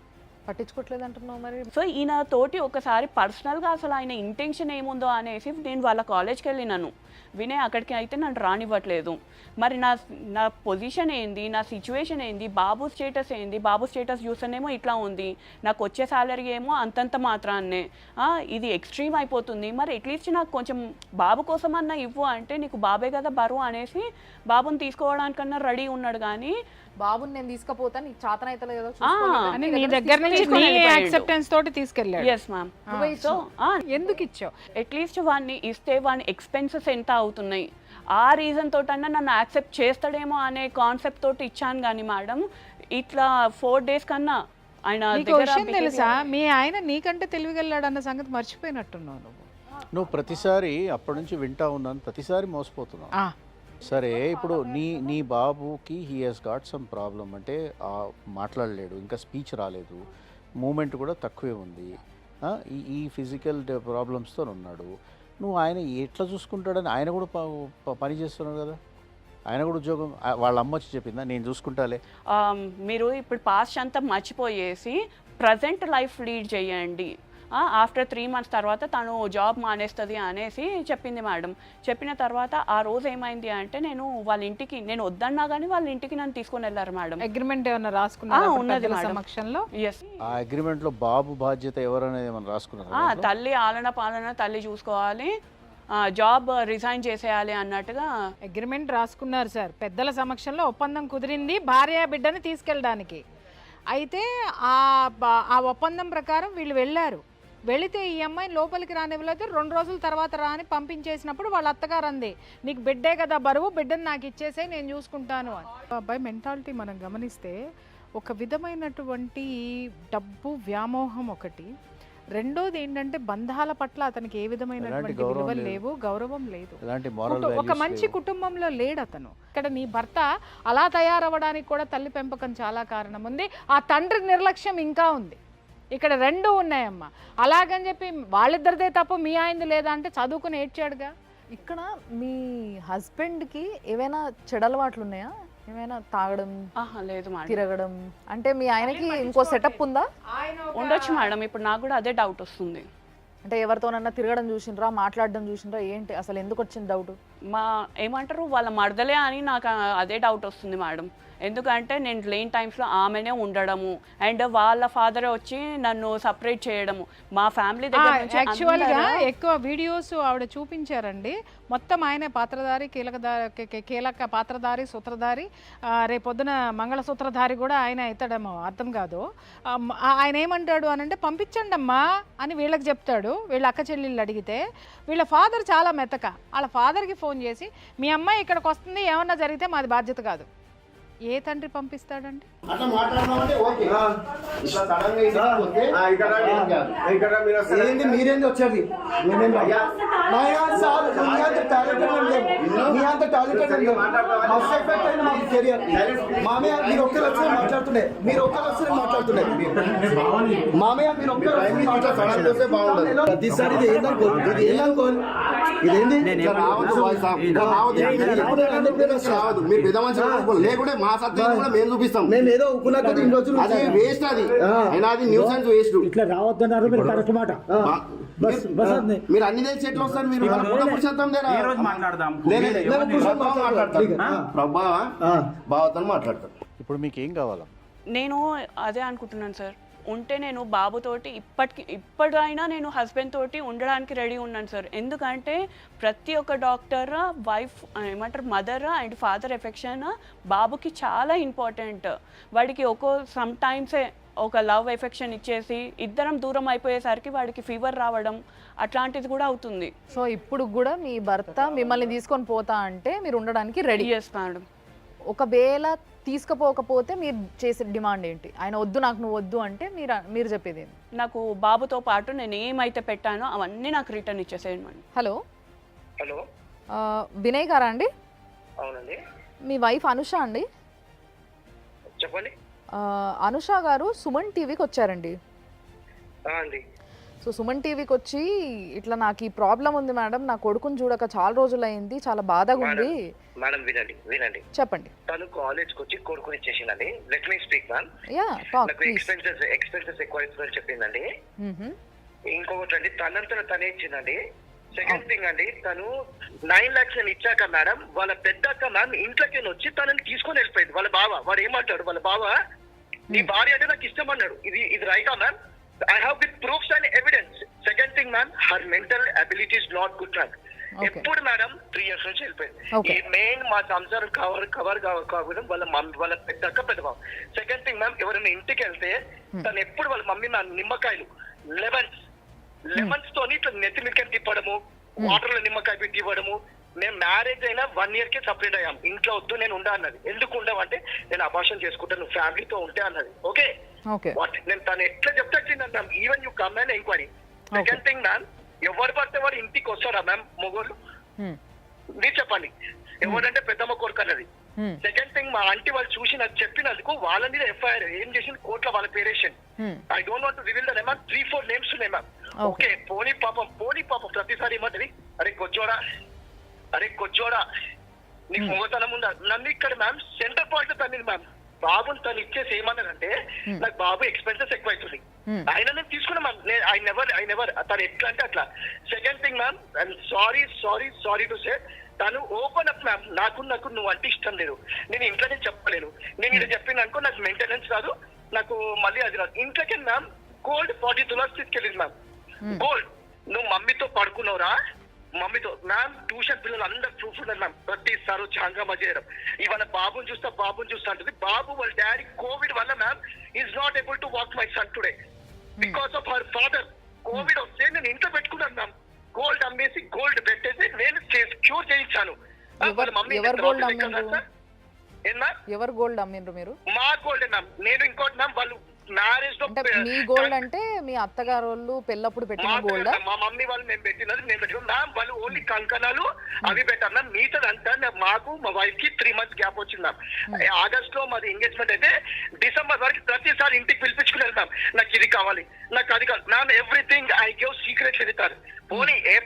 పట్టించుకోవట్లేదు అంటున్నావు మరి. సో ఈయన తోటి ఒకసారి పర్సనల్గా అసలు ఆయన ఇంటెన్షన్ ఏముందో అనేసి నేను వాళ్ళ కాలేజ్కి వెళ్ళినాను. వినయ్ అక్కడికి అయితే నన్ను రానివ్వట్లేదు. మరి నా పొజిషన్ ఏంది, నా సిచ్యువేషన్ ఏంది, బాబు స్టేటస్ ఏంది, బాబు స్టేటస్ చూస్తేనేమో ఇట్లా ఉంది, నాకు వచ్చే శాలరీ ఏమో అంతంత మాత్రాన్నే, ఇది ఎక్స్ట్రీమ్ అయిపోతుంది. మరి అట్లీస్ట్ నాకు కొంచెం బాబు కోసం అన్నా ఇవ్వు అంటే, నీకు బాబే కదా బరువు అనేసి బాబుని తీసుకోవడానికన్నా రెడీ ఉన్నాడు. కానీ బాబుని నేను తీసుకుపోతాను, నీకు చాతన అయితే లేదో అని నీ దగ్గర నుంచి నీ యాక్సెప్టెన్స్ తోటి తీసుకెళ్ళాడు. Yes ma'am. సో ఎందుకు ఇచ్చావు? అట్లీస్ట్ వాడిని ఇస్తే వాడిని ఎక్స్పెన్సెస్ ఎంత అవుతున్నాయి, ఆ రీజన్ తోటన్నా నన్ను యాక్సెప్ట్ చేస్తాడేమో అనే కాన్సెప్ట్ తోటి ఇచ్చాను. కానీ మేడం ఇట్లా 4 days కన్నా ఆయన తెలుసా, మీ ఆయన నీకంటే తెలివిగెళ్ళాడు అన్న సంగతి మర్చిపోయినట్టున్నావు నువ్వు. నువ్వు ప్రతిసారి అప్పటి నుంచి వింటా ఉన్నాను, ప్రతిసారి మోసపోతున్నావు. ఆ, సరే ఇప్పుడు నీ బాబుకి he has got some problem, అంటే మాట్లాడలేడు, ఇంకా స్పీచ్ రాలేదు, మూమెంట్ కూడా తక్కువే ఉంది, ఈ ఫిజికల్ ప్రాబ్లమ్స్తో ఉన్నాడు. నువ్వు ఆయన ఎట్లా చూసుకుంటాడని ఆయన కూడా పని చేస్తున్నాడు కదా, ఆయన కూడా ఉద్యోగం, వాళ్ళ అమ్మ వచ్చి చెప్పిందా నేను చూసుకుంటాలే. మీరు ఇప్పుడు పాస్ట్ అంతా మర్చిపోయేసి ప్రజెంట్ లైఫ్ లీడ్ చేయండి. ఆఫ్టర్ 3 months తర్వాత తను జాబ్ మానేస్తుంది అనేసి చెప్పింది మేడం. చెప్పిన తర్వాత ఆ రోజు ఏమైంది అంటే నేను వాళ్ళ ఇంటికి, నేను వద్దన్నా కానీ వాళ్ళ ఇంటికి నన్ను తీసుకొని వెళ్ళారు మేడం. అగ్రిమెంట్ ఏమన్నా రాసుకున్నారా ఉన్నది పెద్దల మేడం. సమక్షంలో? ఎస్. ఆ అగ్రిమెంట్లో బాబు బాధ్యత ఎవరనేది ఏమైనా రాసుకున్నారు? తల్లి ఆలన పాలన తల్లి చూసుకోవాలి, జాబ్ రిజైన్ చేసేయాలి అన్నట్టుగా అగ్రిమెంట్ రాసుకున్నారు సార్. పెద్దల సమక్షంలో ఒప్పందం కుదిరింది భార్య బిడ్డని తీసుకెళ్ళడానికి. అయితే ఆ ఒప్పందం ప్రకారం వీళ్ళు వెళ్ళారు. వెళితే ఈ అమ్మాయిని లోపలికి రానివ్వలేదు. 2 రోజుల తర్వాత రాని పంపించేసినప్పుడు వాళ్ళ అత్తగారు అంది, నీకు బిడ్డే కదా బరువు, బిడ్డను నాకు ఇచ్చేసే నేను చూసుకుంటాను అని. అబ్బాయి మెంటాలిటీ మనం గమనిస్తే ఒక విధమైనటువంటి డబ్బు వ్యామోహం ఒకటి, రెండోది ఏంటంటే బంధాల పట్ల అతనికి ఏ విధమైనటువంటి విలువలు లేవు, గౌరవం లేదు, ఒక మంచి కుటుంబంలో లేడు అతను. ఇక్కడ నీ భర్త అలా తయారవ్వడానికి కూడా తల్లి పెంపకం చాలా కారణం ఉంది, ఆ తండ్రి నిర్లక్ష్యం ఇంకా ఉంది. ఇక్కడ 2 ఉన్నాయమ్మా. అలాగని చెప్పి వాళ్ళిద్దరిదే తప్పు మీ ఆయనది లేదా అంటే చదువుకుని ఏడ్చాడుగా. ఇక్కడ మీ హస్బెండ్కి ఏవైనా చెడలవాట్లు ఉన్నాయా? ఏమైనా తాగడం, లేదు మేడం, తిరగడం, అంటే మీ ఆయనకి ఇంకో సెటప్ ఉందా? ఉండొచ్చు మేడం. ఇప్పుడు నాకు కూడా అదే డౌట్ వస్తుంది. అంటే ఎవరితోనన్నా తిరగడం చూసిండ్రా, మాట్లాడడం చూసిండ్రా, ఏంటి అసలు ఎందుకు వచ్చింది డౌట్? ఏమంటారు వాళ్ళ మరదలే అని నాకు అదే డౌట్ వస్తుంది మేడం. ఎందుకంటే నేను లేని టైమ్స్లో ఆమెనే ఉండడము అండ్ వాళ్ళ ఫాదరే వచ్చి నన్ను సపరేట్ చేయడము, మా ఫ్యామిలీ దగ్గర నుంచి యాక్చువల్గా ఎక్కువ వీడియోస్ ఆవిడ చూపించారండి. మొత్తం ఆయనే పాత్రధారి, కీలక పాత్రధారి, సూత్రధారి, రేపొద్దున మంగళసూత్రధారి కూడా ఆయన అవుతాడేమో అర్థం కాదు. ఆయన ఏమంటాడు అని అంటే పంపించండి అమ్మా అని వీళ్ళకి చెప్తాడు. వీళ్ళ అక్క చెల్లెళ్ళు అడిగితే వీళ్ళ ఫాదర్ చాలా మెత్తక, వాళ్ళ ఫాదర్కి ఫోన్ చేసి మీ అమ్మాయి ఇక్కడికి వస్తుంది, ఏమన్నా జరిగితే మాది బాధ్యత కాదు. ఏ తండ్రి పంపిస్తాడండి? అట్లా మాట్లాడదామంటే ఓకే, ఇట్లా సడన్ గా ఏంది మీరేంది వచ్చేది? మామయ్య మీరు ఒక్కరు వచ్చి మాట్లాడుతుండే, మామయ్య మీరు ఒక్కరు ప్రతిసారి ఇది ఏందనుకో, ఇదేంది రావద్దు. మీరు పెద్ద మంచి లేకుంటే మా సత్యం కూడా మేము చూపిస్తాం. మేము ఏదో అది వేస్ట్, అది అయినా అది న్యూసెన్స్ వేస్ట్. ఇట్లా రావద్దన్నారు మీరు కరెక్ట్ మాట. మీరు అన్ని తెలిసి ఎట్లా వస్తారు? మీరు బావతో మాట్లాడతారు. ఇప్పుడు మీకు ఏం కావాలా? నేను అదే అనుకుంటున్నాను సార్. ఉంటే నేను బాబుతోటి ఇప్పటికైనా నేను హస్బెండ్ తోటి ఉండడానికి రెడీ ఉన్నాను సార్. ఎందుకంటే ప్రతి ఒక్క డాక్టర్ వైఫ్ ఏమంటారు మదర్ అండ్ ఫాదర్ ఎఫెక్షన్ బాబుకి చాలా ఇంపార్టెంట్. వాడికి సమ్ టైమ్సే ఒక లవ్ ఎఫెక్షన్ ఇచ్చేసి ఇద్దరం దూరం అయిపోయేసరికి వాడికి ఫీవర్ రావడం అట్లాంటిది కూడా అవుతుంది. సో ఇప్పుడు కూడా మీ భర్త మిమ్మల్ని తీసుకొని పోతా అంటే మీరు ఉండడానికి రెడీ? Yes madam. ఒకవేళ తీసుకుపోకపోతే మీరు చేసే డిమాండ్ ఏంటి? ఆయన వద్దు నాకు నువ్వు వద్దు అంటే మీరు చెప్పేది ఏంటి? నాకు బాబుతో పాటు నేను ఏమైతే పెట్టానో అవన్నీ నాకు రిటర్న్ ఇచ్చేసేయండి. హలో హలో, వినయ్ గారా అండి? అవునండి. మీ వైఫ్ అనుష అండి? చెప్పండి. అనుష గారు సుమన్ టీవీకి వచ్చారండి. అండి. సో సుమన్ టీవీకి వచ్చి ఇట్లా నాకు ఈ ప్రాబ్లం ఉంది మేడం, నా కొడుకుని చూడక చాలా రోజులు అయింది, చాలా బాధగా ఉంది. మేడం వినండి చెప్పండి. తను కాలేజ్కి వచ్చి కొడుకుని ఇచ్చేసిందండి. Let me speak ma'am. నాకు ఎక్స్పెన్సెస్ ఎక్కువ ఇస్తుందని చెప్పిందండి. ఇంకొకటి అండి, తనంతా తనే ఇచ్చిందండి. సెకండ్ థింగ్ అండి, తను 9 lakhs అని ఇచ్చాక మేడం వాళ్ళ పెద్ద అక్క మ్యామ్ ఇంట్లోకి వచ్చి తనని తీసుకొని వెళ్ళిపోయింది. వాళ్ళ బావ వాడు ఏమంటాడు, వాళ్ళ బావ నీ భార్య అంటే నాకు ఇష్టం అన్నాడు. ఇది రైటా ma'am? I have with proofs and evidence. Second thing, ma'am, her mental ability is not good, ma'am. ఎప్పుడు మేడం 3 years నుంచి వెళ్ళిపోయింది. ఈ మెయిన్ మా సంసారం కవర్ కావడం వాళ్ళ పెద్ద బాబు. సెకండ్ థింగ్ మ్యామ్, ఎవరైనా ఇంటికి వెళ్తే తను ఎప్పుడు వాళ్ళ మమ్మీ నా నిమ్మకాయలు లెమన్స్ తోని ఇట్లా నెత్తి మిక్కని తిప్పడము, వాటర్ లో నిమ్మకాయ పెట్టి ఇవ్వడము. మేము మ్యారేజ్ అయినా 1 year కే సపరేట్ అయ్యాం. ఇంట్లో వద్దు నేను ఉండా అన్నది. ఎందుకు ఉండవంటే నేను అబార్షన్ చేసుకుంటా, నువ్వు ఫ్యామిలీతో ఉంటే అన్నది. ఓకే, నేను తను ఎట్లా చెప్తా ma'am, even you come and enquiry. Second thing ma'am, ఎవరు పడితే వాడు ఇంటికి వస్తారా మ్యామ్ మొగోళ్ళు? మీరు చెప్పండి, ఎవరంటే పెద్దమ్మ కొడుకు అన్నది. సెకండ్ థింగ్, మా ఆంటీ వాళ్ళు చూసి నాకు చెప్పినందుకు వాళ్ళ మీద ఎఫ్ఐఆర్ ఏం చేసింది కోర్టులో, వాళ్ళ పేరేషన్. I don't want to reveal the name. 3-4 names ఉన్నాయి మ్యామ్. ఓకే, పోనీ పాపం ప్రతిసారి ఏమంటది, అరే కొజ్జోడా నీకు మొగతనం ఉందా? నన్ను ఇక్కడ మ్యామ్ సెంటర్ పాయింట్ తన్నింది మ్యామ్. బాబుని తను ఇచ్చేసి ఏమన్నారంటే, నాకు బాబు ఎక్స్పెన్సెస్ ఎక్కువ అవుతుంది, ఆయన నేను తీసుకున్నా మ్యామ్. ఐ నెవర్ తను ఎట్లా అంటే అట్లా. Second thing ma'am, I'm sorry to say, తను ఓపెన్ అప్ మ్యామ్. నాకు నువ్వు అంటే ఇష్టం లేదు, నేను ఇంట్లో నేను చెప్పలేను, నేను ఇది చెప్పిన అనుకో నాకు మెయింటెనెన్స్ రాదు, నాకు మళ్ళీ అది రాదు. ఇంట్లోకి మ్యామ్ గోల్డ్ 40 తులాస్ తీసుకెళ్ళింది మ్యామ్. గోల్డ్, నువ్వు మమ్మీతో పడుకున్నావురా? మమ్మీతో మ్యామ్. ట్యూషన్ పిల్లలు అందరు ప్రూఫ్ ఉన్నారు మ్యామ్. ప్రతిసారి చాంగమా చేయడం. ఇవాళ బాబుని చూస్తా అంటుంది. బాబు వాళ్ళ డాడీ కోవిడ్ వల్ల ma'am is not able to walk my son today because of her father. Covid వస్తే నేను ఇంట్లో పెట్టుకున్నాను మ్యామ్. గోల్డ్ అమ్మేసి గోల్డ్ పెట్టేసి నేను క్యూర్ చేయించాను. ఎవరు గోల్డ్ అమ్మిండ్రు మీరు? మా గోల్డ్ మ్యామ్. నేను ఇంకోటి మ్యామ్, వాళ్ళు మ్యారేజ్ లో మీ గోల్డ్ అంటే మీ అత్తగారు వాళ్ళు పెళ్ళప్పుడు పెట్టిన గోల్డ్? మా మమ్మీ వాళ్ళు నేను పెట్టుకున్నాను మ్యామ్. వాళ్ళు ఓన్లీ కంకణాలు అవి పెట్టారు మ్యామ్. మిగతాదంతా మాకు మా వైఫ్ కి 3 months గ్యాప్ వచ్చింది మ్యామ్. ఆగస్ట్ లో మాది ఎంగేజ్మెంట్ అయితే డిసెంబర్ వరకు ప్రతిసారి ఇంటికి పిలిపించుకుని వెళ్తాం. నాకు ఇది కావాలి, నాకు అది కావాలి ma'am. Everything I give secrets ఎదుగుతారు.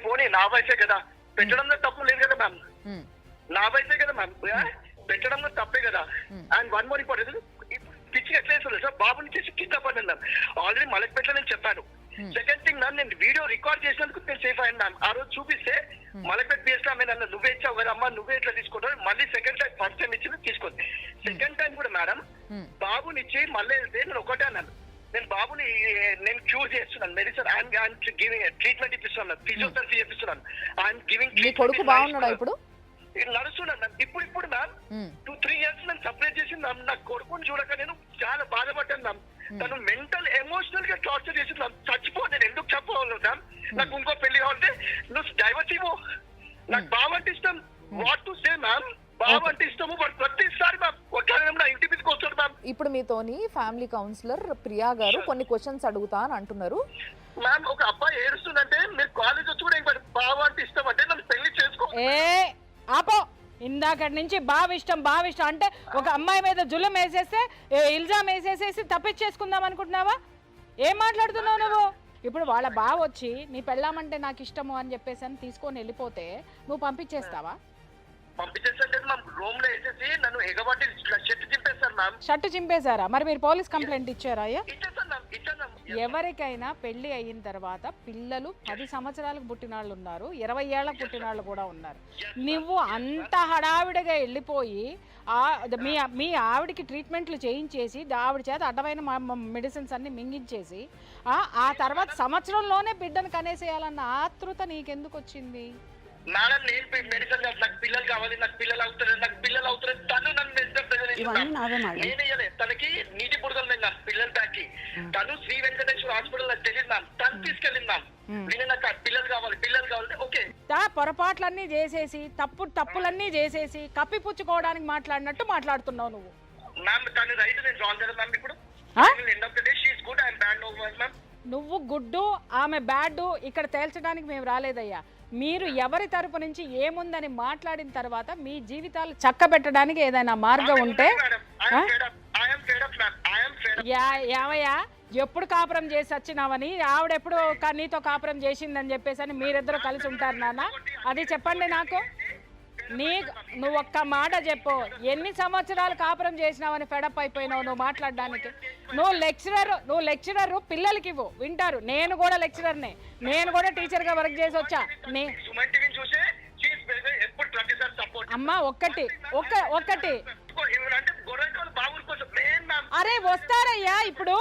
పోనీ నా వైఫే కదా, పెట్టడంలో తప్పు లేదు కదా మ్యామ్. నా వైఫే కదా మ్యామ్, పెట్టడంలో తప్పే కదా. అండ్ 1 more ఇంపార్టెంట్, పిచ్చి ఎట్లా వేస్తుంది సార్, బాబుని చేసి కింద పడినాను మ్యామ్. ఆల్రెడీ మలక్పేటలో నేను చెప్పాను. సెకండ్ థింగ్ మ్యామ్, నేను వీడియో రికార్డ్ చేసినందుకు నేను సేఫ్ అయ్యాను మ్యామ్. ఆ రోజు చూపిస్తే మలక్పేట పిఎస్ ఆమె నన్ను నువ్వే ఇచ్చావు కదా అమ్మా, నువ్వే ఎట్లా తీసుకుంటావు? మళ్ళీ సెకండ్ టైం, ఫస్ట్ టైం ఇచ్చింది తీసుకుంది. సెకండ్ టైం కూడా మేడం బాబుని ఇచ్చి మళ్ళీ వెళ్తే నేను ఒకటే అన్నాను, నేను బాబుని నేను క్యూర్ చేస్తున్నాను, మెడిసిన్ ఐఎమ్ గివింగ్ ట్రీట్మెంట్ ఇప్పిస్తున్నాను, ఫిజియోథెరపీ చేపిస్తున్నాను, ఐఎమ్ గివింగ్. కొడుకు బాగున్నాడా ఇప్పుడు? నడుస్తున్నాను మ్యామ్. ఇప్పుడు మ్యామ్ 2-3 years నన్ను సపరేట్ చేసింది మ్యామ్. నా కొడుకుని చూడక నేను చాలా బాధపడ్డాను మ్యామ్. తను మెంటల్ ఎమోషనల్ గా టార్చర్ చేసింది మ్యామ్. చచ్చిపో, నేను ఎందుకు చెప్పవాలి మ్యామ్? నాకు ఇంకో పెళ్లి కావాలంటే నువ్వు డైవర్స్ ఇవ్వు, నాకు బావ అంటే ఇష్టం. వాట్ టు సే మ్యామ్, బావ అంటే ఇష్టము. బట్ ప్రతిసారి మ్యామ్ కొట్లాడడం నా ఇంటి మీదకి వస్తాడు మ్యామ్. ఇప్పుడు మీతోని ఫ్యామిలీ కౌన్సిలర్ ప్రియా గారు కొన్ని క్వశ్చన్స్ అడుగుతా అని అంటున్నారు మ్యామ్. ఒక అబ్బాయి ఏడుస్తుందంటే మీరు కాలేజ్ వచ్చి కూడా ఇంకా బావ అంటే ఇష్టం అంటే నన్ను పెళ్లి చేసుకో. ఆపో, ఇందాకటి నుంచి బావ ఇష్టం అంటే ఒక అమ్మాయి మీద జుల్లం వేసేస్తే ఇల్జాం వేసేసేసి తప్పించేసుకుందాం అనుకుంటున్నావా? ఏం మాట్లాడుతున్నావు నువ్వు? ఇప్పుడు వాళ్ళ బావ వచ్చి నీ పెళ్ళామంటే నాకు ఇష్టము అని చెప్పేసి అని తీసుకొని వెళ్ళిపోతే నువ్వు పంపించేస్తావా? షర్టు చింపేశారా? మరి మీరు పోలీస్ కంప్లైంట్ ఇచ్చారా? ఎవరికైనా పెళ్లి అయిన తర్వాత పిల్లలు 10 సంవత్సరాలకు పుట్టిన వాళ్ళు ఉన్నారు, 20 ఏళ్ళకు పుట్టిన వాళ్ళు కూడా ఉన్నారు. నువ్వు అంత హడావిడిగా వెళ్ళిపోయి మీ ఆవిడికి ట్రీట్మెంట్లు చేయించేసి ఆవిడ చేత అడ్డమైన మెడిసిన్స్ అన్ని మింగించేసి ఆ తర్వాత సంవత్సరంలోనే బిడ్డను కనేసేయాలన్న ఆతృత నీకెందుకు వచ్చింది? మేడం నేను మెడిసిన్ నాకు పిల్లలు కావాలి, నాకు పిల్లలు అవుతారు తను నన్ను నేనేయలే. తనకి నీటి బుడగలు నేను పిల్లల బ్యాక్ తను శ్రీ వెంకటేశ్వర హాస్పిటల్ నాకు తెలియదు మ్యామ్. తను తీసుకెళ్ళింది మ్యామ్. నేను నాకు పిల్లలు కావాలి ఓకే. పొరపాట్లన్నీ చేసేసి తప్పులన్నీ చేసేసి కప్పిపుచ్చుకోవడానికి మాట్లాడినట్టు మాట్లాడుతున్నావు నువ్వు మ్యామ్. తను రైట్, నేను రాంగ్ కదా మ్యామ్. ఇప్పుడు end of the day she is good, I am bad over ma'am. నువ్వు గుడ్డు, ఆమె బ్యాడ్ ఇక్కడ తేల్చడానికి మేము రాలేదయ్యా. మీరు ఎవరి తరపు నుంచి ఏముందని మాట్లాడిన తర్వాత మీ జీవితాలు చక్కబెట్టడానికి ఏదైనా మార్గం ఉంటే ఏమయ్యా ఎప్పుడు కాపురం చేసి వచ్చినావని ఆవిడెప్పుడు నీతో కాపురం చేసిందని చెప్పేసి అని మీరిద్దరు కలిసి ఉంటారు నాన్న, అది చెప్పండి నాకు. నువ్వు ఒక్క మాట చెప్పు, ఎన్ని సంవత్సరాలు కాపురం చేసినావని ఫెడప్ అయిపోయినావు నువ్వు మాట్లాడడానికి? నువ్వు లెక్చరర్ పిల్లలకి ఇవ్వు, వింటారు. నేను కూడా లెక్చరర్నే, నేను కూడా టీచర్ గా వర్క్ చేసి వచ్చా. అమ్మా ఒక్కటి అరే వస్తారయ్యా. ఇప్పుడు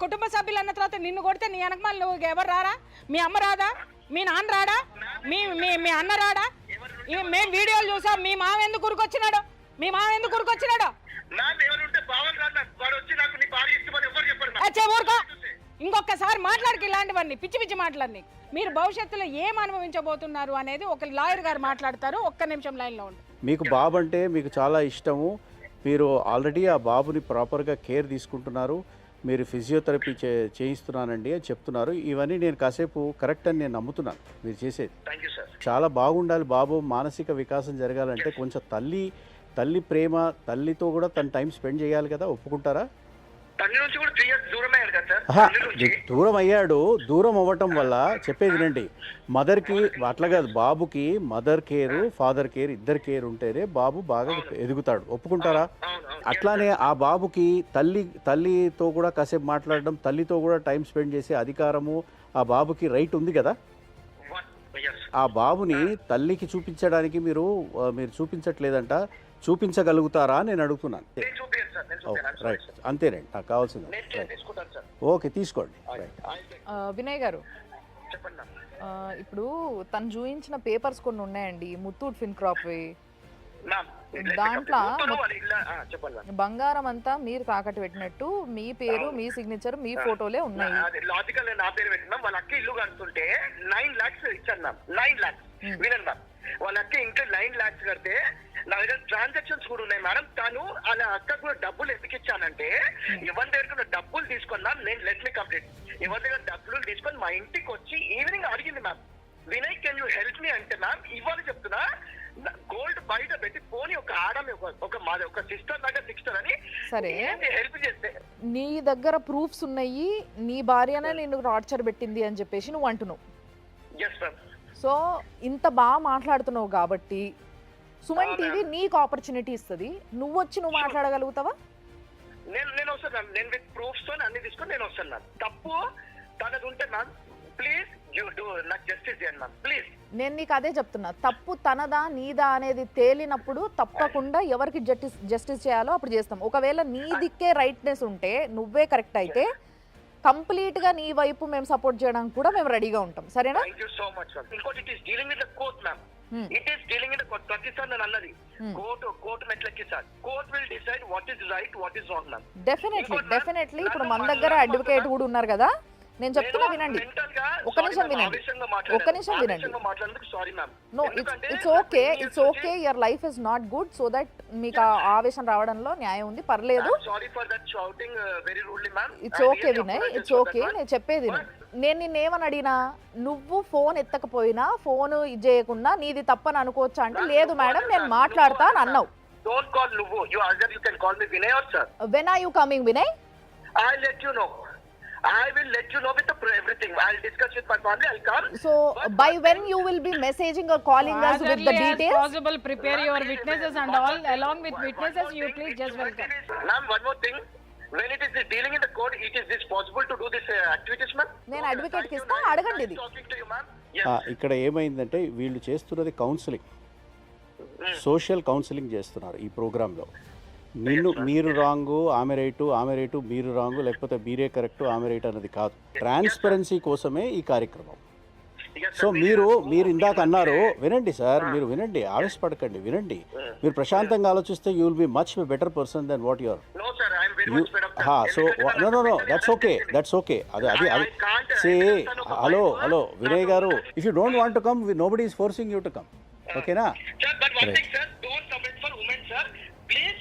కుటుంబ సభ్యులు అన్న తర్వాత నిన్ను కొడితే నీ వెనకమాల నువ్వు ఎవరు రారా? మీ అమ్మ రాదా? మీ నాన్న రాడా? మీ అన్న రాడా? మేము వీడియోలు చూసాం. మీ మామ ఎందుకు ఉరికొచ్చినాడు? ఊరుకో, ఇంకొకసారి మాట్లాడికి ఇలాంటివన్నీ పిచ్చి మాటలన్నీ. మీరు భవిష్యత్తులో ఏం అనుభవించబోతున్నారు అనేది ఒక లాయర్ గారు మాట్లాడతారు. ఒక్క నిమిషం లైన్లో ఉండు. మీకు బాబు అంటే మీకు చాలా ఇష్టము, మీరు ఆల్రెడీ ఆ బాబుని ప్రాపర్గా కేర్ తీసుకుంటున్నారు. మీరు ఫిజియోథెరపీ చేయిస్తున్నానండి అని చెప్తున్నారు. ఇవన్నీ నేను కాసేపు కరెక్ట్ అని నేను నమ్ముతున్నాను మీరు చేసేది. Thank you sir. చాలా బాగుండాలి బాబు. మానసిక వికాసం జరగాలంటే కొంచెం తల్లి ప్రేమ, తల్లితో కూడా తన టైం స్పెండ్ చేయాలి కదా. ఒప్పుకుంటారా? తల్లి నుంచి కూడా 3 years దూరం అయ్యాడు కదా సార్. ఆహా, తల్లి నుంచి దూరం అయ్యాడు. దూరం అవ్వటం వల్ల చెప్పేది వినండి, మదర్కి అట్లా కాదు, బాబుకి మదర్ కేర్ ఫాదర్ కేర్ ఇద్దరు కేర్ ఉంటేనే బాబు బాగా ఎదుగుతాడు. ఒప్పుకుంటారా? అట్లానే ఆ బాబుకి తల్లితో కూడా కాసేపు మాట్లాడడం, తల్లితో కూడా టైం స్పెండ్ చేసే అధికారము ఆ బాబుకి రైట్ ఉంది కదా. ఆ బాబుని తల్లికి చూపించడానికి మీరు చూపించట్లేదంట. చూపించగలుగుతారా నేను అడుగుతున్నాను. నేను చూపించాను సార్, నేను చూపించాను. రైట్, అంతేనండి నాకు కావాల్సింది. నేను తీసుకుంటాను సార్. ఓకే, తీసుకోండి. రైట్. వినయ్ గారు, చెప్పండి మ్యామ్. ఇప్పుడు తను చూపించిన పేపర్స్ కొన్ని ఉన్నాయండి, ముత్తూట్ ఫిన్క్రాప్వి. మ్యామ్, దాంట్లో చెప్పండి మ్యామ్. బంగారం అంతా మీరు తాకట్టు పెట్టినట్టు మీ పేరు, మీ సిగ్నేచర్, మీ ఫోటోలే ఉన్నాయి. అది లాజికల్ నా పేరు పెట్టినాం. వాళ్ళ అక్క ఇల్లు కడుతుంటే 9 lakhs ఇచ్చాను మ్యామ్. 9 lakhs వినండి మ్యామ్. వాళ్ళ అక్క ఇంట్లో 9 lakhs కడితే నా దగ్గర ట్రాన్సాక్షన్స్ కూడా ఉన్నాయి మేడం. తను అలా అక్క కూడా డబ్బులు ఎందుకు ఇచ్చానంటే, ఎవరి దగ్గర డబ్బులు తీసుకున్నా నేను లెట్ మీ కంప్లీట్, ఎవరి దగ్గర డబ్బులు తీసుకొని మా ఇంటికి వచ్చి ఈవినింగ్ అడిగింది ma'am, Vinay can you help me అంటే, మ్యామ్ ఇవాళ చెప్తున్నా గోల్డ్ బయట పెట్టి పోనీ ఒక ఆడమే ఒక సిస్టర్ లాగా సిస్టర్ అని సరే హెల్ప్ చేస్తే, నీ దగ్గర ప్రూఫ్స్ ఉన్నాయి, నీ భార్యనే నిన్ను టార్చర్ పెట్టింది అని చెప్పేసి నువ్వు అంటున్నావు. Yes ma'am. సో ఇంత బాగా మాట్లాడుతున్నావు కాబట్టి సుమన్ టీవీ నీకు ఆపర్చునిటీ ఇస్తుంది. నువ్వు వచ్చి నువ్వు మాట్లాడగలుగుతావా? నేను వస్తాను మ్యామ్. నేను విత్ ప్రూఫ్స్ తో అన్ని తీసుకొని నేను వస్తాను మ్యామ్. తప్పు తనది ఉంటే మ్యామ్ ప్లీజ్ యూ డూ నాకు జస్టిస్ చేయండి మ్యామ్ ప్లీజ్. నేను నీకు అదే చెప్తున్నా, తప్పు తనదా నీదా అనేది తేలినప్పుడు తప్పకుండా ఎవరికి జస్టిస్ చేయాలో అప్పుడు చేస్తాం. ఒకవేళ నీ దిక్కే రైట్నెస్ ఉంటే, నువ్వే కరెక్ట్ అయితే కంప్లీట్ గా నీ వైపు మేము సపోర్ట్ చేయడానికి కూడా మేము రెడీగా ఉంటాం. సరేనా? Thank you so much ma'am. ఇంకోటి it is dealing with the court ma'am. It is dealing with the court. ప్రతిసారి నేను అన్నది కోర్టు మెట్లకి sir, court will decide what is right what is wrong ma'am. Definitely ఇప్పుడు మన దగ్గర advocate కూడా ఉన్నారు కదా, నేను చెప్తున్నా వినండి. ఒక్క నిమిషం వినండి. No, it's okay your life is not good, so that మీకు ఆవేశం రావడంలో న్యాయం ఉంది, పర్లేదు. It's okay Vinay, it's okay. నేను చెప్పేది నేను నిన్నేమని అడిగినా, నువ్వు ఫోన్ ఎత్తకపోయినా, ఫోన్ ఇది చేయకుండా నీది తప్పని అనుకోవచ్చా అంటే, లేదు మేడం నేను మాట్లాడతా అని అన్నావు. When are you coming Vinay? I will let you know with everything. I'll discuss with my family. I'll come. So by when you will be messaging or calling us with the details? As possible, prepare your witnesses and all. Along with witnesses, you please just welcome. Ma'am, one more thing. When it is dealing in the court, is this possible to do this activities, ma'am? నేను advocate కి ఇస్తా, అడగండి ఇది. Talking to you, ma'am. ఇక్కడ ఏమైందంటే వీళ్ళు చేస్తున్నది counselling, social counselling చేస్తున్నారు ఈ ప్రోగ్రాంలో. మీరు రాంగు ఆమె రైటు మీరు రాంగు, లేకపోతే మీరే కరెక్ట్ ఆమె రైట్ అన్నది కాదు. ట్రాన్స్పరెన్సీ కోసమే ఈ కార్యక్రమం. సో మీరు ఇందాక అన్నారు, వినండి సార్, మీరు వినండి, ఆవేశపడకండి, వినండి. మీరు ప్రశాంతంగా ఆలోచిస్తే you will be much better person than what you are. No, sir. I am very much fed up. So no that's okay. అది సే హలో వినయ్ గారు, if you don't want to come, nobody is forcing you to come. ఓకేనా? Sir, but one thing, sir. Don't submit for women, sir. Please.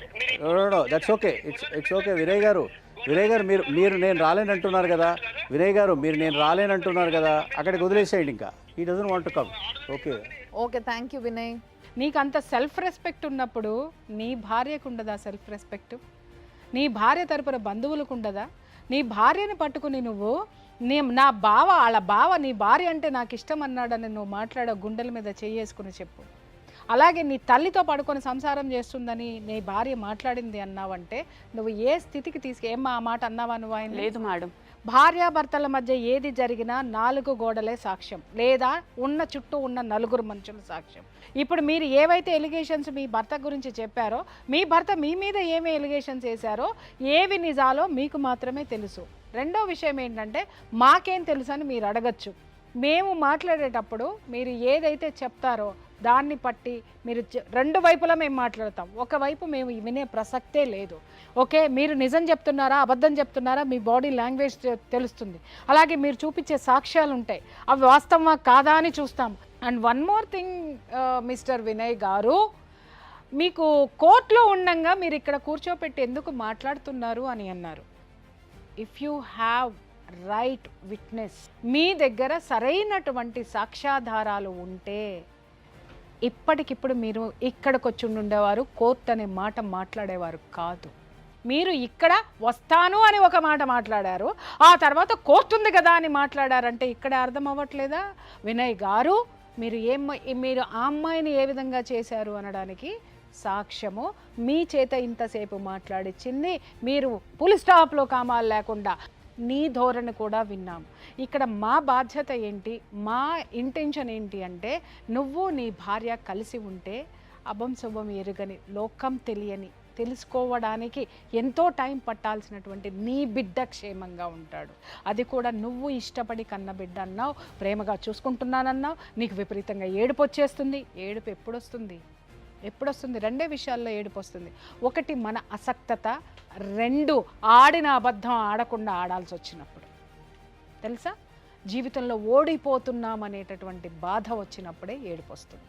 No that's okay. It's okay Vinay గారు మీరు నేను రాలేనంటున్నారు కదా. వినయ్ గారు మీరు నేను రాలేనంటున్నారు కదా, అక్కడికి వదిలేసేయండి. ఇంకా he doesn't want to come. Okay, thank you Vinay. నీకు అంత సెల్ఫ్ రెస్పెక్ట్ ఉన్నప్పుడు నీ భార్యకు ఉండదా సెల్ఫ్ రెస్పెక్ట్? నీ భార్య తరపున బంధువులకు ఉండదా? నీ భార్యని పట్టుకుని నువ్వు నా వాళ్ళ బావ నీ భార్య అంటే నాకు ఇష్టం అన్నాడని నువ్వు మాట్లాడ, గుండెల మీద చేసుకుని చెప్పు. అలాగే నీ తల్లితో పడుకొని సంసారం చేస్తుందని నీ భార్య మాట్లాడింది అన్నావంటే నువ్వు ఏ స్థితికి ఏమ్మా ఆ మాట అన్నావా నువ్వు? ఆయన లేదు మేడం. భార్యాభర్తల మధ్య ఏది జరిగినా 4 గోడలే సాక్ష్యం, లేదా చుట్టూ ఉన్న 4 మనుషుల సాక్ష్యం. ఇప్పుడు మీరు ఏవైతే ఎలిగేషన్స్ మీ భర్త గురించి చెప్పారో, మీ భర్త మీ మీద ఏమి ఎలిగేషన్స్ వేశారో, ఏవి నిజాలో మీకు మాత్రమే తెలుసు. రెండో విషయం ఏంటంటే, మాకేం తెలుసు అని మీరు అడగచ్చు. మేము మాట్లాడేటప్పుడు మీరు ఏదైతే చెప్తారో దాన్ని పట్టి మీరు 2 వైపులా మేము మాట్లాడతాం, ఒకవైపు మేము వినే ప్రసక్తే లేదు. ఓకే, మీరు నిజం చెప్తున్నారా అబద్ధం చెప్తున్నారా మీ బాడీ లాంగ్వేజ్ తెలుస్తుంది. అలాగే మీరు చూపించే సాక్ష్యాలు ఉంటాయి, అవి వాస్తవమా కాదా అని చూస్తాం. And one more thing mister Vinay గారు, మీకు కోర్టులో ఉండంగా మీరు ఇక్కడ కూర్చోపెట్టి ఎందుకు మాట్లాడుతున్నారు అని అన్నారు. If you have right witness, మీ దగ్గర సరైనటువంటి సాక్ష్యాధారాలు ఉంటే ఇప్పటికిప్పుడు మీరు ఇక్కడికి వచ్చి ఉండేవారు, కోర్టు అనే మాట మాట్లాడేవారు కాదు. మీరు ఇక్కడ వస్తాను అని ఒక మాట మాట్లాడారు, ఆ తర్వాత కోర్టు ఉంది కదా అని మాట్లాడారంటే ఇక్కడ అర్థం అవ్వట్లేదా వినయ్ గారు? మీరు ఆ అమ్మాయిని ఏ విధంగా చేశారు అనడానికి సాక్ష్యము మీ చేత ఇంతసేపు మాట్లాడిచ్చింది. మీరు పులి స్టాప్లో కామాలు లేకుండా నీ ధోరణి కూడా విన్నాం. ఇక్కడ మా బాధ్యత ఏంటి, మా ఇంటెన్షన్ ఏంటి అంటే నువ్వు నీ భార్య కలిసి ఉంటే అభం శుభం ఎరుగని, లోకం తెలియని, తెలుసుకోవడానికి ఎంతో టైం పట్టాల్సినటువంటి నీ బిడ్డ క్షేమంగా ఉంటాడు. అది కూడా నువ్వు ఇష్టపడి కన్న బిడ్డ అన్నావు, ప్రేమగా చూసుకుంటున్నానన్నావు, నీకు విపరీతంగా ఏడుపు వచ్చేస్తుంది. ఏడుపు ఎప్పుడొస్తుంది? రెండే విషయాల్లో ఏడుపు వస్తుంది. ఒకటి మన అసక్తత, రెండు ఆడిన అబద్ధం ఆడకుండా ఆడాల్సి వచ్చినప్పుడు. తెలుసా, జీవితంలో ఓడిపోతున్నామనేటటువంటి బాధ వచ్చినప్పుడే ఏడుపు వస్తుంది.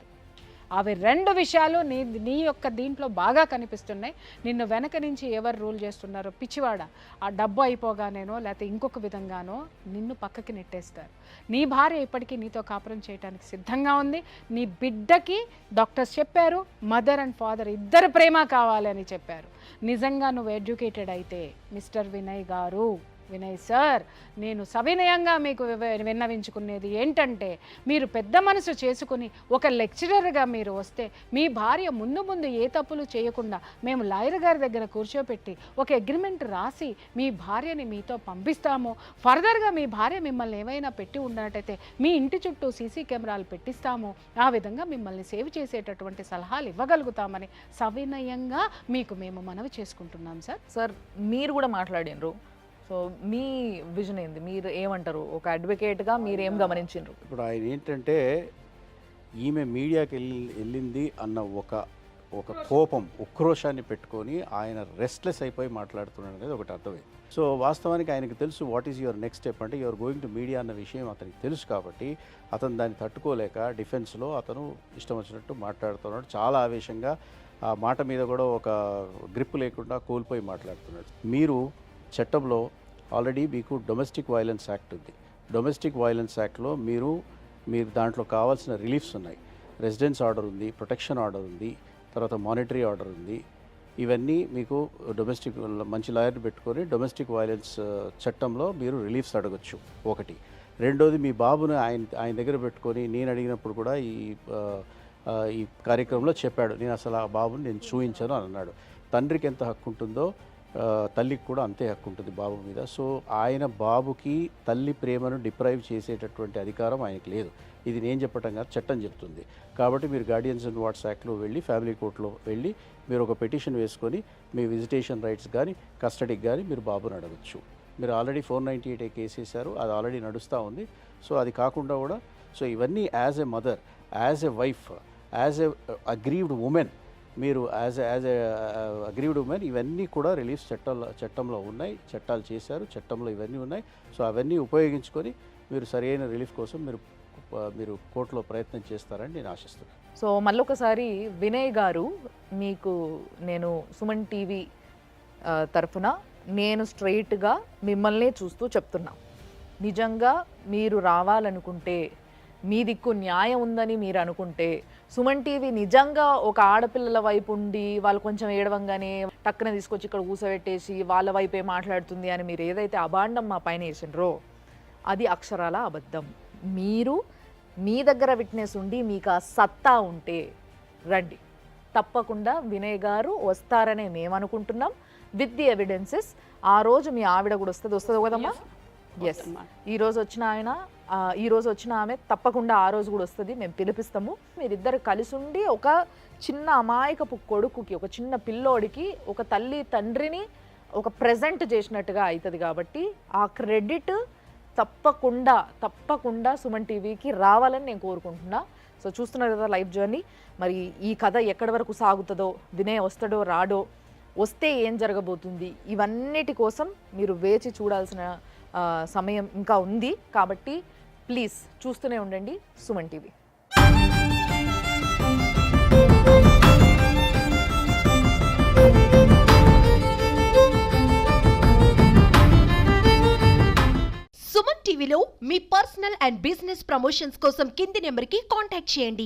అవి రెండు విషయాలు నీ యొక్క దీంట్లో బాగా కనిపిస్తున్నాయి. నిన్ను వెనక నుంచి ఎవరు రూల్ చేస్తున్నారో పిచ్చివాడ, ఆ డబ్బు అయిపోగానేనో లేకపోతే ఇంకొక విధంగానో నిన్ను పక్కకి నెట్టేస్తారు. నీ భార్య ఇప్పటికీ నీతో కాపురం చేయడానికి సిద్ధంగా ఉంది. నీ బిడ్డకి డాక్టర్స్ చెప్పారు, మదర్ అండ్ ఫాదర్ ఇద్దరు ప్రేమ కావాలి అని చెప్పారు. నిజంగా నువ్వు ఎడ్యుకేటెడ్ అయితే మిస్టర్ వినయ్ గారు, వినయ్ సార్, నేను సవినయంగా మీకు విన్నవించుకునేది ఏంటంటే, మీరు పెద్ద మనసు చేసుకుని ఒక లెక్చరర్గా మీరు వస్తే మీ భార్య ముందు ఏ తప్పులు చేయకుండా మేము లాయర్ గారి దగ్గర కూర్చోపెట్టి ఒక అగ్రిమెంట్ రాసి మీ భార్యని మీతో పంపిస్తాము. ఫర్దర్గా మీ భార్య మిమ్మల్ని ఏమైనా పెట్టి ఉన్నట్టయితే మీ ఇంటి చుట్టూ సీసీ కెమెరాలు పెట్టిస్తాము. ఆ విధంగా మిమ్మల్ని సేవ్ చేసేటటువంటి సలహాలు ఇవ్వగలుగుతామని సవినయంగా మీకు మేము మనవి చేసుకుంటున్నాం సార్. సార్ మీరు కూడా మాట్లాడినరు, సో మీ విజన్ ఏంది, మీరు ఏమంటారు? ఒక అడ్వకేట్గా మీరు ఏం గమనించారు? ఇప్పుడు ఆయన ఏంటంటే ఈమె మీడియాకి వెళ్ళింది అన్న ఒక కోపం, ఉక్రోషాన్ని పెట్టుకొని ఆయన రెస్ట్లెస్ అయిపోయి మాట్లాడుతున్నాడు అనేది ఒకటి అర్థమైంది. సో వాస్తవానికి ఆయనకు తెలుసు what is your next step, అంటే యువర్ గోయింగ్ టు మీడియా అన్న విషయం అతనికి తెలుసు. కాబట్టి అతను దాన్ని తట్టుకోలేక డిఫెన్స్లో అతను ఇష్టం వచ్చినట్టు మాట్లాడుతున్నాడు. చాలా ఆవేశంగా ఆ మాట మీద కూడా ఒక గ్రిప్ లేకుండా కోల్పోయి మాట్లాడుతున్నాడు. మీరు చట్టంలో ఆల్రెడీ మీకు డొమెస్టిక్ వైలెన్స్ యాక్ట్ ఉంది. డొమెస్టిక్ వైలెన్స్ యాక్ట్లో మీరు దాంట్లో కావాల్సిన రిలీఫ్స్ ఉన్నాయి. రెసిడెన్స్ ఆర్డర్ ఉంది, ప్రొటెక్షన్ ఆర్డర్ ఉంది, తర్వాత మానిటరీ ఆర్డర్ ఉంది. ఇవన్నీ మీకు డొమెస్టిక్ మంచి లాయర్ పెట్టుకొని డొమెస్టిక్ వైలెన్స్ చట్టంలో మీరు రిలీఫ్స్ అడగచ్చు ఒకటి. రెండోది, మీ బాబుని ఆయన దగ్గర పెట్టుకొని నేను అడిగినప్పుడు కూడా ఈ కార్యక్రమంలో చెప్పాడు, నేను అసలు ఆ బాబుని నేను చూయించాను అని అన్నాడు. తండ్రికి ఎంత హక్కు ఉంటుందో తల్లికి కూడా అంతే హక్కు ఉంటుంది బాబు మీద. సో ఆయన బాబుకి తల్లి ప్రేమను డిప్రైవ్ చేసేటటువంటి అధికారం ఆయనకు లేదు. ఇది నేను చెప్పటం కాదు, చట్టం చెప్తుంది. కాబట్టి మీరు గార్డియన్స్ అండ్ వార్డ్స్ యాక్ట్లో వెళ్ళి ఫ్యామిలీ కోర్టులో వెళ్ళి మీరు ఒక పిటిషన్ వేసుకొని మీ విజిటేషన్ రైట్స్ కానీ కస్టడీకి కానీ మీరు బాబుని అడగచ్చు. మీరు ఆల్రెడీ 498A కేసు వేశారు, అది ఆల్రెడీ నడుస్తూ ఉంది. సో అది కాకుండా కూడా సో ఇవన్నీ as a mother, as a wife, as a aggrieved women, మీరు యాజ్ ఎ అగ్రీవ్డ్ ఉమెన్ ఇవన్నీ కూడా రిలీఫ్ చట్టంలో ఉన్నాయి. చట్టాలు చేశారు, చట్టంలో ఇవన్నీ ఉన్నాయి. సో అవన్నీ ఉపయోగించుకొని మీరు సరైన రిలీఫ్ కోసం మీరు కోర్టులో ప్రయత్నం చేస్తారని నేను ఆశిస్తున్నాను. సో మళ్ళొకసారి వినయ్ గారు, మీకు నేను సుమన్ టీవీ తరఫున నేను స్ట్రైట్గా మిమ్మల్ని చూస్తూ చెప్తున్నా, నిజంగా మీరు రావాలనుకుంటే, మీ దిక్కు న్యాయం ఉందని మీరు అనుకుంటే, సుమన్ టీవీ నిజంగా ఒక ఆడపిల్లల వైపు ఉండి వాళ్ళు కొంచెం ఏడవంగానే టక్కున తీసుకొచ్చి ఇక్కడ కూసబెట్టేసి వాళ్ళ వైపే మాట్లాడుతుంది అని మీరు ఏదైతే అభాండం మా పైన వేసినరో అది అక్షరాల అబద్ధం. మీరు మీ దగ్గర విట్నెస్ ఉండి మీకు ఆ సత్తా ఉంటే రండి, తప్పకుండా వినయ్ గారు వస్తారనే మేము అనుకుంటున్నాం. విత్ ది ఎవిడెన్సెస్ ఆ రోజు మీ ఆవిడ కూడా వస్తుందో కదమ్మా? ఎస్, ఈరోజు వచ్చిన ఆమె తప్పకుండా ఆ రోజు కూడా వస్తుంది, మేము పిలిపిస్తాము. మీరిద్దరు కలిసి ఉండి ఒక చిన్న అమాయకపు కొడుకుకి, ఒక చిన్న పిల్లోడికి ఒక తల్లి తండ్రిని ఒక ప్రెజెంట్ చేసినట్టుగా అవుతుంది. కాబట్టి ఆ క్రెడిట్ తప్పకుండా సుమన్ టీవీకి రావాలని నేను కోరుకుంటున్నా. సో చూస్తున్నారు కదా లైఫ్ జర్నీ. మరి ఈ కథ ఎక్కడి వరకు సాగుతుందో, వినయ్ వస్తాడో రాడో, వస్తే ఏం జరగబోతుంది, ఇవన్నిటి కోసం మీరు వేచి చూడాల్సిన సమయం ఇంకా ఉంది. కాబట్టి ప్లీజ్ చూస్తూనే ఉండండి సుమన్ టీవీ. టీవీలో మీ పర్సనల్ అండ్ బిజినెస్ ప్రమోషన్స్ కోసం కింది నెంబర్కి కాంటాక్ట్ చేయండి.